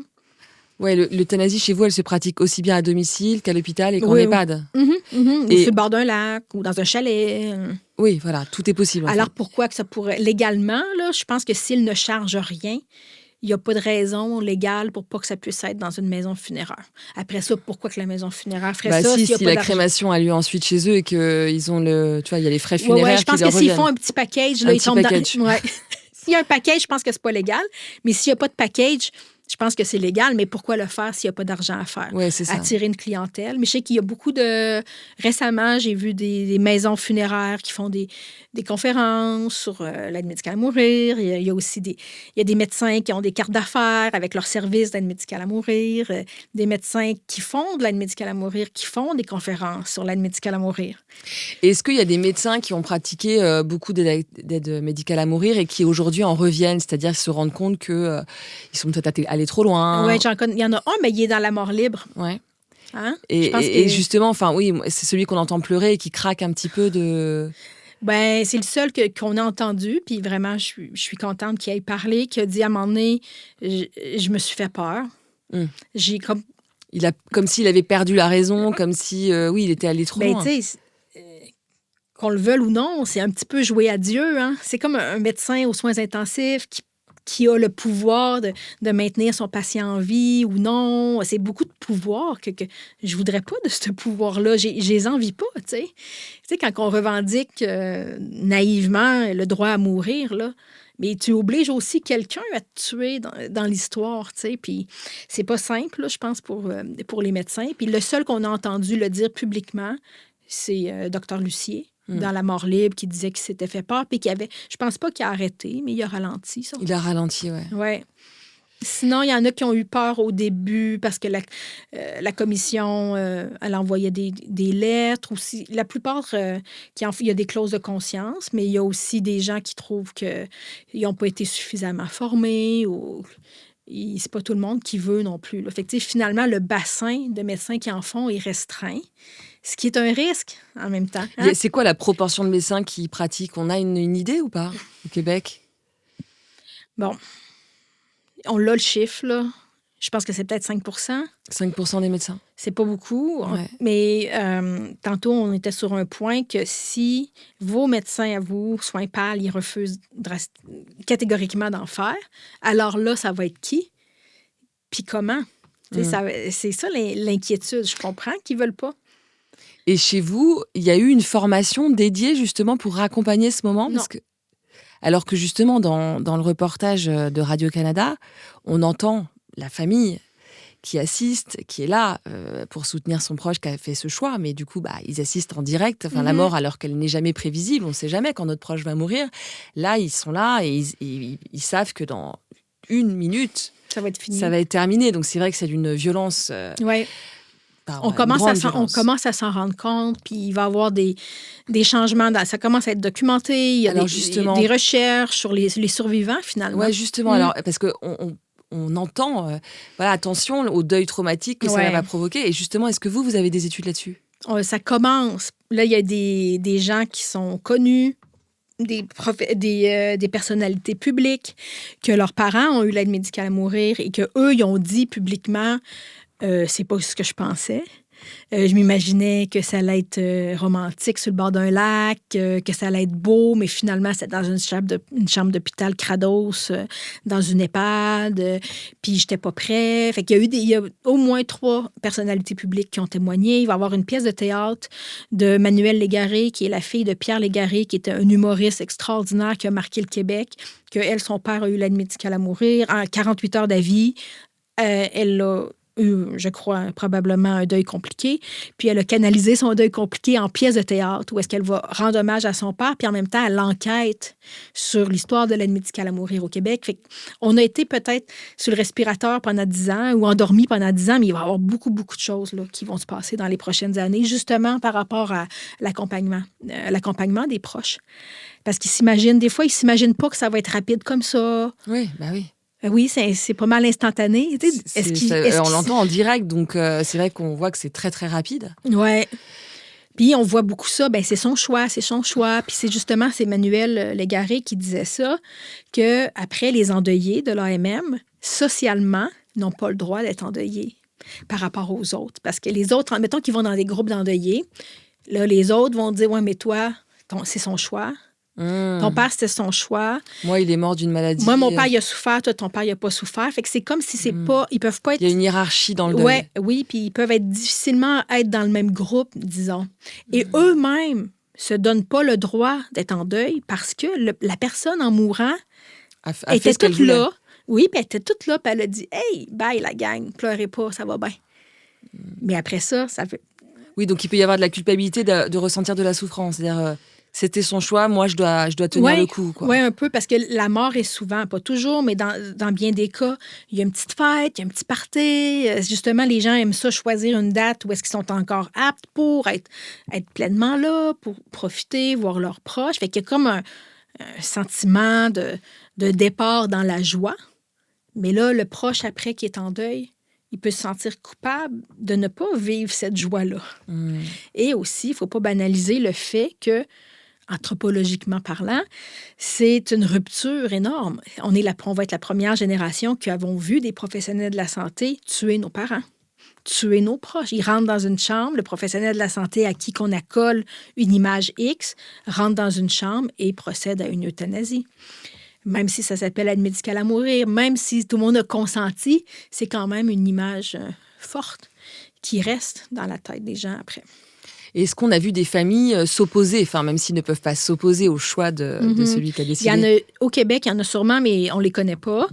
A: Oui, l'euthanasie chez vous, elle se pratique aussi bien à domicile qu'à l'hôpital et qu'en EHPAD.
B: Ou sur le bord d'un lac ou dans un chalet.
A: Oui, voilà, tout est possible.
B: Alors, pourquoi que ça pourrait... Légalement, là, je pense que s'il ne charge rien, il n'y a pas de raison légale pour pas que ça puisse être dans une maison funéraire. Après ça, pourquoi que la maison funéraire ferait ça?
A: Si la crémation a lieu ensuite chez eux et qu'ils ont tu vois, il y a les frais funéraires
B: je pense que s'ils font un petit package, là, ils tombent dans... Ouais. S'il y a un package, je pense que c'est pas légal. Mais s'il n'y a pas de package... Je pense que c'est légal, mais pourquoi le faire s'il n'y a pas d'argent à faire?
A: Ouais, c'est ça.
B: Attirer une clientèle. Mais je sais qu'il y a beaucoup de... Récemment, j'ai vu des maisons funéraires qui font des conférences sur l'aide médicale à mourir. Il y a aussi il y a des médecins qui ont des cartes d'affaires avec leur service d'aide médicale à mourir. Des médecins qui font de l'aide médicale à mourir, qui font des conférences sur l'aide médicale à mourir.
A: Et est-ce qu'il y a des médecins qui ont pratiqué beaucoup d'aide médicale à mourir et qui aujourd'hui en reviennent, c'est-à-dire qu'ils se rendent compte qu'ils sont peut-être allés trop loin?
B: Oui, il y en a un, mais il est dans la mort libre.
A: Ouais.
B: Hein?
A: Et justement, enfin oui, c'est celui qu'on entend pleurer et qui craque un petit peu de...
B: Ben, c'est le seul qu'on a entendu, puis vraiment, je suis contente qu'il ait parlé, qu'il a dit à un moment donné, je me suis fait peur. J'ai comme...
A: Comme s'il avait perdu la raison, comme si, oui, il était allé trop loin.
B: Tu sais, qu'on le veuille ou non, c'est un petit peu jouer à Dieu. Hein? C'est comme un médecin aux soins intensifs qui a le pouvoir de maintenir son patient en vie ou non. C'est beaucoup de pouvoir que je voudrais pas de ce pouvoir-là. Je les envie pas, tu sais. Tu sais, quand on revendique naïvement le droit à mourir, là, mais tu obliges aussi quelqu'un à te tuer dans l'histoire, tu sais. Puis c'est pas simple, là, je pense, pour les médecins. Puis le seul qu'on a entendu le dire publiquement, c'est Dr Lucier, dans La mort libre, qui disait qu'il s'était fait peur, puis qu'il avait... Je pense pas qu'il a arrêté, mais il a ralenti, ça.
A: Il a ralenti, ouais.
B: Ouais. Sinon, il y en a qui ont eu peur au début parce que la commission, elle envoyait des lettres aussi. La plupart, il y a des clauses de conscience, mais il y a aussi des gens qui trouvent qu'ils n'ont pas été suffisamment formés ou c'est pas tout le monde qui veut non plus. Là. Fait que, finalement, le bassin de médecins qui en font est restreint, ce qui est un risque en même temps. Hein?
A: C'est quoi la proportion de médecins qui pratiquent? On a une idée ou pas au Québec?
B: Bon, on l'a le chiffre, là. Je pense que c'est peut-être 5
A: 5 des médecins.
B: C'est pas beaucoup,
A: ouais.
B: Mais tantôt, on était sur un point que si vos médecins à vous, soins PAL, ils refusent catégoriquement d'en faire, alors là, ça va être qui? Puis comment? C'est ça l'inquiétude. Je comprends qu'ils veulent pas.
A: Et chez vous, il y a eu une formation dédiée justement pour accompagner ce moment?
B: Non.
A: Alors que justement, dans le reportage de Radio-Canada, on entend la famille qui assiste, qui est là pour soutenir son proche qui a fait ce choix. Mais du coup, ils assistent en direct. Enfin, la mort, alors qu'elle n'est jamais prévisible, on ne sait jamais quand notre proche va mourir. Là, ils sont là et ils savent que dans 1 minute,
B: ça va être fini.
A: Ça va être terminé. Donc, c'est vrai que c'est d'une violence...
B: Oui. On commence à s'en rendre compte, puis il va y avoir des changements. Ça commence à être documenté. Il y a des recherches sur les survivants, finalement.
A: Oui, justement. Alors, parce qu'on entend, attention au deuil traumatique que ça va provoquer. Et justement, est-ce que vous avez des études là-dessus?
B: Ça commence. Là, il y a des gens qui sont connus, des personnalités publiques, que leurs parents ont eu l'aide médicale à mourir et qu'eux, ils ont dit publiquement... c'est pas ce que je pensais. Je m'imaginais que ça allait être romantique sur le bord d'un lac, que ça allait être beau, mais finalement, c'était dans une chambre d'hôpital Crados, dans une EHPAD, puis j'étais pas prêt. Fait qu'il y a au moins 3 personnalités publiques qui ont témoigné. Il va y avoir une pièce de théâtre de Manuelle Légaré, qui est la fille de Pierre Légaré, qui était un humoriste extraordinaire qui a marqué le Québec, que elle, son père a eu l'aide médicale à mourir. En 48 heures d'avis, elle a je crois, probablement un deuil compliqué. Puis elle a canalisé son deuil compliqué en pièce de théâtre où est-ce qu'elle va rendre hommage à son père, puis en même temps, elle enquête sur l'histoire de l'aide médicale à mourir au Québec. Fait qu'on a été peut-être sur le respirateur pendant 10 ans ou endormi pendant 10 ans, mais il va y avoir beaucoup, beaucoup de choses là, qui vont se passer dans les prochaines années, justement par rapport à l'accompagnement des proches. Parce qu'ils s'imaginent, des fois, ils s'imaginent pas que ça va être rapide comme ça.
A: Oui, oui.
B: Oui, c'est pas mal instantané.
A: On l'entend en direct, donc c'est vrai qu'on voit que c'est très, très rapide.
B: Oui. Puis on voit beaucoup ça, c'est son choix. Puis c'est Manuelle Légaré qui disait ça, qu'après, les endeuillés de l'AMM, socialement, n'ont pas le droit d'être endeuillés par rapport aux autres. Parce que les autres, mettons qu'ils vont dans des groupes d'endeuillés, là, les autres vont dire, ouais, mais toi, c'est son choix. Ton père, c'était son choix.
A: Moi, il est mort d'une maladie.
B: Moi, mon père, il a souffert. Toi, ton père, il n'a pas souffert. Fait que c'est comme si c'est pas... Ils peuvent pas être...
A: Il y a une hiérarchie dans le deuil.
B: Oui, puis ils peuvent difficilement être dans le même groupe, disons. Et eux-mêmes se donnent pas le droit d'être en deuil parce que la personne en mourant était toute là. Oui, puis elle était toute là, puis elle a dit « Hey, bye la gang, pleurez pas, ça va bien. » Mais après ça fait...
A: Oui, donc il peut y avoir de la culpabilité de ressentir de la souffrance. C'est-à-dire, c'était son choix, moi, je dois tenir le coup, quoi.
B: Oui, un peu, parce que la mort est souvent, pas toujours, mais dans bien des cas, il y a une petite fête, il y a un petit party. Justement, les gens aiment ça, choisir une date où est-ce qu'ils sont encore aptes pour être pleinement là, pour profiter, voir leurs proches. Fait qu'il y a comme un sentiment de départ dans la joie. Mais là, le proche, après, qui est en deuil, il peut se sentir coupable de ne pas vivre cette joie-là. Et aussi, il ne faut pas banaliser le fait que, anthropologiquement parlant, c'est une rupture énorme. On va être la première génération qui avons vu des professionnels de la santé tuer nos parents, tuer nos proches. Ils rentrent dans une chambre, le professionnel de la santé à qui qu'on accole une image X rentre dans une chambre et procède à une euthanasie. Même si ça s'appelle aide médicale à mourir, même si tout le monde a consenti, c'est quand même une image forte qui reste dans la tête des gens après.
A: Est-ce qu'on a vu des familles s'opposer, enfin, même s'ils ne peuvent pas s'opposer au choix de celui qui a décidé?
B: Il y en a, au Québec, il y en a sûrement, mais on ne les connaît pas.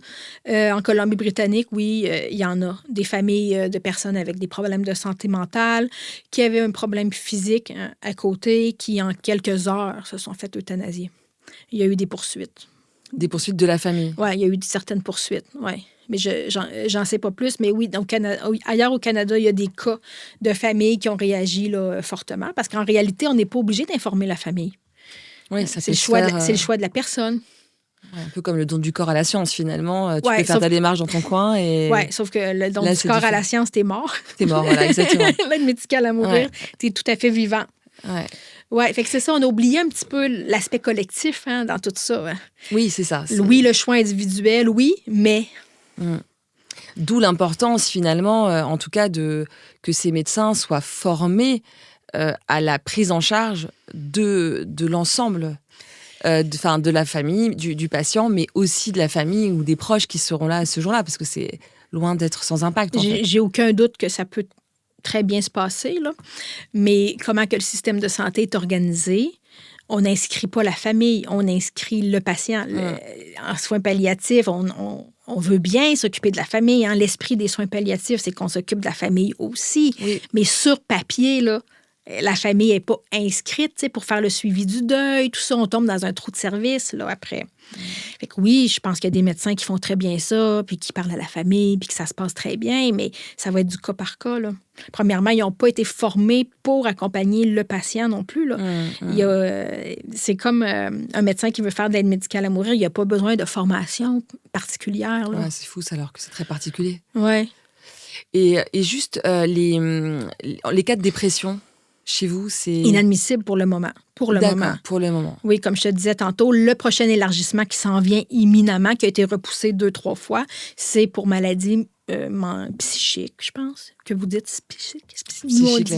B: En Colombie-Britannique, oui, il y en a. Des familles de personnes avec des problèmes de santé mentale, qui avaient un problème physique à côté, qui, en quelques heures, se sont fait euthanasier. Il y a eu des poursuites.
A: Des poursuites de la famille?
B: Oui, il y a eu certaines poursuites, oui. Mais j'en sais pas plus. Mais oui, ailleurs au Canada, il y a des cas de familles qui ont réagi là, fortement. Parce qu'en réalité, on n'est pas obligé d'informer la famille.
A: Oui, ça
B: c'est le choix de la personne.
A: Ouais, un peu comme le don du corps à la science, finalement. Tu peux faire
B: ta
A: démarche dans ton coin.
B: Oui, sauf que le don du corps à la science, t'es mort.
A: T'es mort, voilà, exactement.
B: L'aide médicale à mourir, t'es tout à fait vivant.
A: Ouais.
B: Oui, fait que c'est ça, on a oublié un petit peu l'aspect collectif dans tout ça.
A: Oui, c'est ça.
B: Oui, le choix individuel, oui, mais...
A: D'où l'importance, finalement, en tout cas, que ces médecins soient formés à la prise en charge de l'ensemble, de la famille, du patient, mais aussi de la famille ou des proches qui seront là ce jour-là, parce que c'est loin d'être sans impact, en fait.
B: J'ai aucun doute que ça peut très bien se passer, là. Mais comment que le système de santé est organisé, on n'inscrit pas la famille, on inscrit le patient. En soins palliatifs, on veut bien s'occuper de la famille. Hein. L'esprit des soins palliatifs, c'est qu'on s'occupe de la famille aussi.
A: Oui.
B: Mais sur papier, là, la famille n'est pas inscrite pour faire le suivi du deuil. Tout ça, on tombe dans un trou de service là, après. Fait que oui, je pense qu'il y a des médecins qui font très bien ça, puis qui parlent à la famille, puis que ça se passe très bien, mais ça va être du cas par cas. Là. Premièrement, ils n'ont pas été formés pour accompagner le patient non plus. Là. C'est comme un médecin qui veut faire de l'aide médicale à mourir, il n'y a pas besoin de formation particulière. Là.
A: Ouais, c'est fou, ça, alors que c'est très particulier.
B: Oui.
A: Et juste, les cas de dépression, chez vous, c'est...
B: Inadmissible pour le moment. Pour le moment. Oui, comme je te disais tantôt, le prochain élargissement qui s'en vient imminemment, qui a été repoussé 2-3 fois, c'est pour maladie psychique, je pense. Que vous dites psychique? Nous, on dit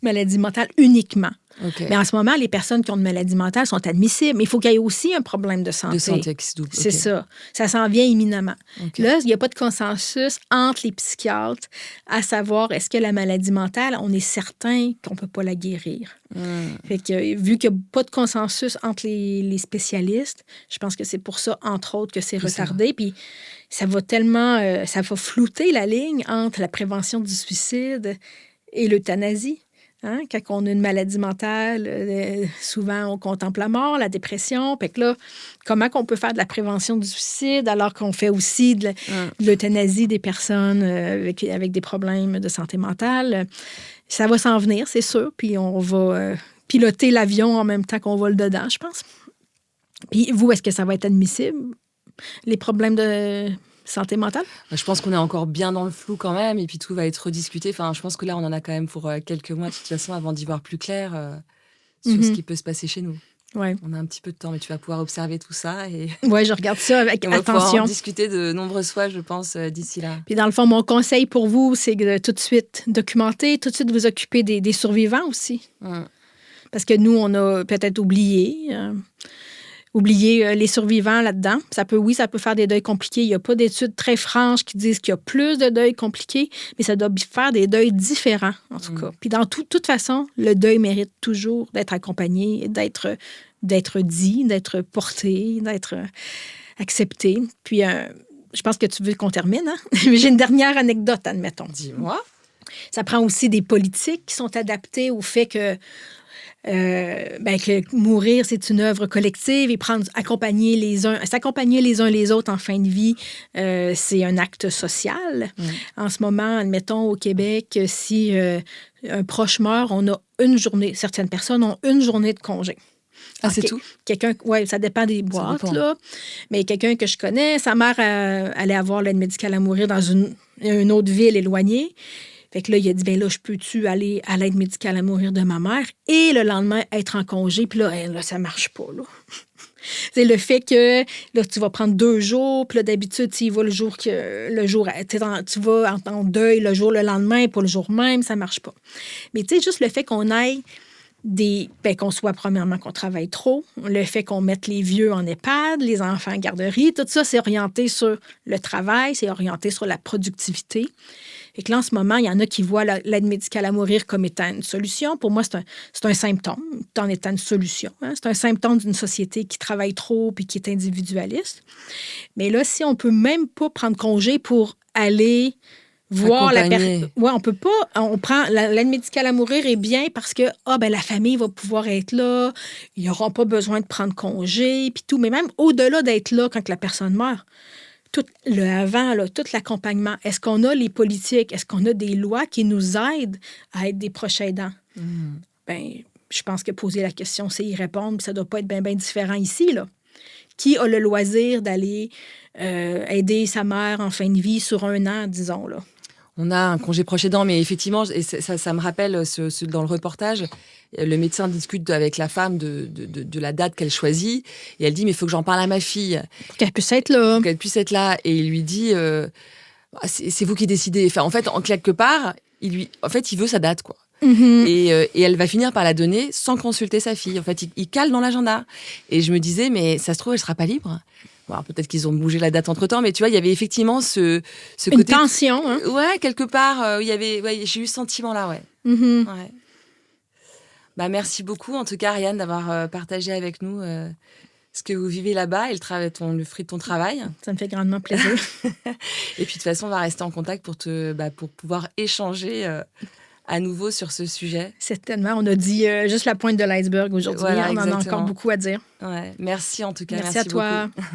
B: maladie mentale uniquement. Okay. Mais en ce moment, les personnes qui ont une maladie mentale sont admissibles. Mais il faut qu'il y ait aussi un problème de santé.
A: De santé qui se double.
B: C'est ça. Ça s'en vient imminemment. Là, il n'y a pas de consensus entre les psychiatres à savoir est-ce que la maladie mentale, on est certain qu'on ne peut pas la guérir. Fait que, vu qu'il n'y a pas de consensus entre les spécialistes, je pense que c'est pour ça, entre autres, que c'est retardé. Puis ça va tellement... ça va flouter la ligne entre la prévention du suicide et l'euthanasie. Hein? Quand on a une maladie mentale, souvent, on contemple la mort, la dépression. Fait que là, comment qu'on peut faire de la prévention du suicide alors qu'on fait aussi de l'euthanasie des personnes avec des problèmes de santé mentale? Ça va s'en venir, c'est sûr. Puis on va piloter l'avion en même temps qu'on vole dedans, je pense. Puis vous, est-ce que ça va être admissible, les problèmes de santé mentale?
A: Je pense qu'on est encore bien dans le flou quand même, et puis tout va être rediscuté. Enfin, je pense que là, on en a quand même pour quelques mois, de toute façon, avant d'y voir plus clair sur ce qui peut se passer chez nous.
B: Ouais.
A: On a un petit peu de temps, mais tu vas pouvoir observer tout ça.
B: Oui, je regarde ça avec
A: attention. On va pouvoir en discuter de nombreuses fois, je pense, d'ici là.
B: Puis dans le fond, mon conseil pour vous, c'est de tout de suite documenter, tout de suite vous occuper des survivants aussi. Parce que nous, on a peut-être oublié les survivants là-dedans. Ça peut faire des deuils compliqués. Il n'y a pas d'études très franches qui disent qu'il y a plus de deuils compliqués, mais ça doit faire des deuils différents, en tout cas. Puis dans toute façon, le deuil mérite toujours d'être accompagné, d'être dit, d'être porté, accepter. Puis, je pense que tu veux qu'on termine, hein? Mais j'ai une dernière anecdote, admettons.
A: Dis-moi.
B: Ça prend aussi des politiques qui sont adaptées au fait que mourir, c'est une œuvre collective et s'accompagner les uns les autres en fin de vie, c'est un acte social. En ce moment, admettons, au Québec, si un proche meurt, on a une journée. Certaines personnes ont une journée de congé.
A: Ah, c'est tout?
B: Oui, ça dépend des boîtes, là. Mais quelqu'un que je connais, sa mère allait avoir l'aide médicale à mourir dans une autre ville éloignée. Fait que là, il a dit, bien là, je peux-tu aller à l'aide médicale à mourir de ma mère et le lendemain être en congé? Puis là, ça marche pas, là. C'est le fait que là, tu vas prendre 2 jours, puis là, d'habitude, tu y vas tu vas en deuil le lendemain, pas le jour même, ça marche pas. Mais tu sais, juste le fait qu'on aille qu'on soit, premièrement, qu'on travaille trop, le fait qu'on mette les vieux en EHPAD, les enfants en garderie, tout ça, c'est orienté sur le travail, c'est orienté sur la productivité. Et que là, en ce moment, il y en a qui voient l'aide médicale à mourir comme étant une solution. Pour moi, c'est un symptôme, en étant une solution. Hein? C'est un symptôme d'une société qui travaille trop et qui est individualiste. Mais là, si on ne peut même pas prendre congé pour aller voir la personne. Oui, on peut pas. On prend l'aide médicale à mourir est bien parce que la famille va pouvoir être là, ils n'auront pas besoin de prendre congé, puis tout. Mais même au-delà d'être là quand la personne meurt, tout le avant, là, tout l'accompagnement, est-ce qu'on a les politiques, est-ce qu'on a des lois qui nous aident à être des proches aidants? Je pense que poser la question, c'est y répondre, puis ça ne doit pas être bien différent ici, là. Qui a le loisir d'aller aider sa mère en fin de vie sur 1 an, disons, là?
A: On a un congé proche aidant, mais effectivement, et ça me rappelle dans le reportage, le médecin discute avec la femme de la date qu'elle choisit, et elle dit, mais il faut que j'en parle à ma fille.
B: Pour qu'elle puisse être là.
A: Pour qu'elle puisse être là. Et il lui dit, c'est vous qui décidez. Enfin, en fait, en quelque part, il veut sa date, quoi.
B: Mm-hmm.
A: Et elle va finir par la donner sans consulter sa fille. En fait, il cale dans l'agenda. Et je me disais, mais ça se trouve, elle sera pas libre. Bon, peut-être qu'ils ont bougé la date entre-temps, mais tu vois, il y avait effectivement ce côté...
B: Une tension, hein?
A: Ouais, quelque part, j'ai eu ce sentiment-là, ouais.
B: Mm-hmm.
A: Ouais. Merci beaucoup, en tout cas, Ariane, d'avoir partagé avec nous ce que vous vivez là-bas et le fruit de ton travail.
B: Ça me fait grandement plaisir.
A: Et puis, de toute façon, on va rester en contact pour pouvoir échanger à nouveau sur ce sujet.
B: Certainement. On a dit juste la pointe de l'iceberg aujourd'hui. Voilà, on en a encore beaucoup à dire.
A: Ouais. Merci en tout cas.
B: Merci à toi.
A: Beaucoup.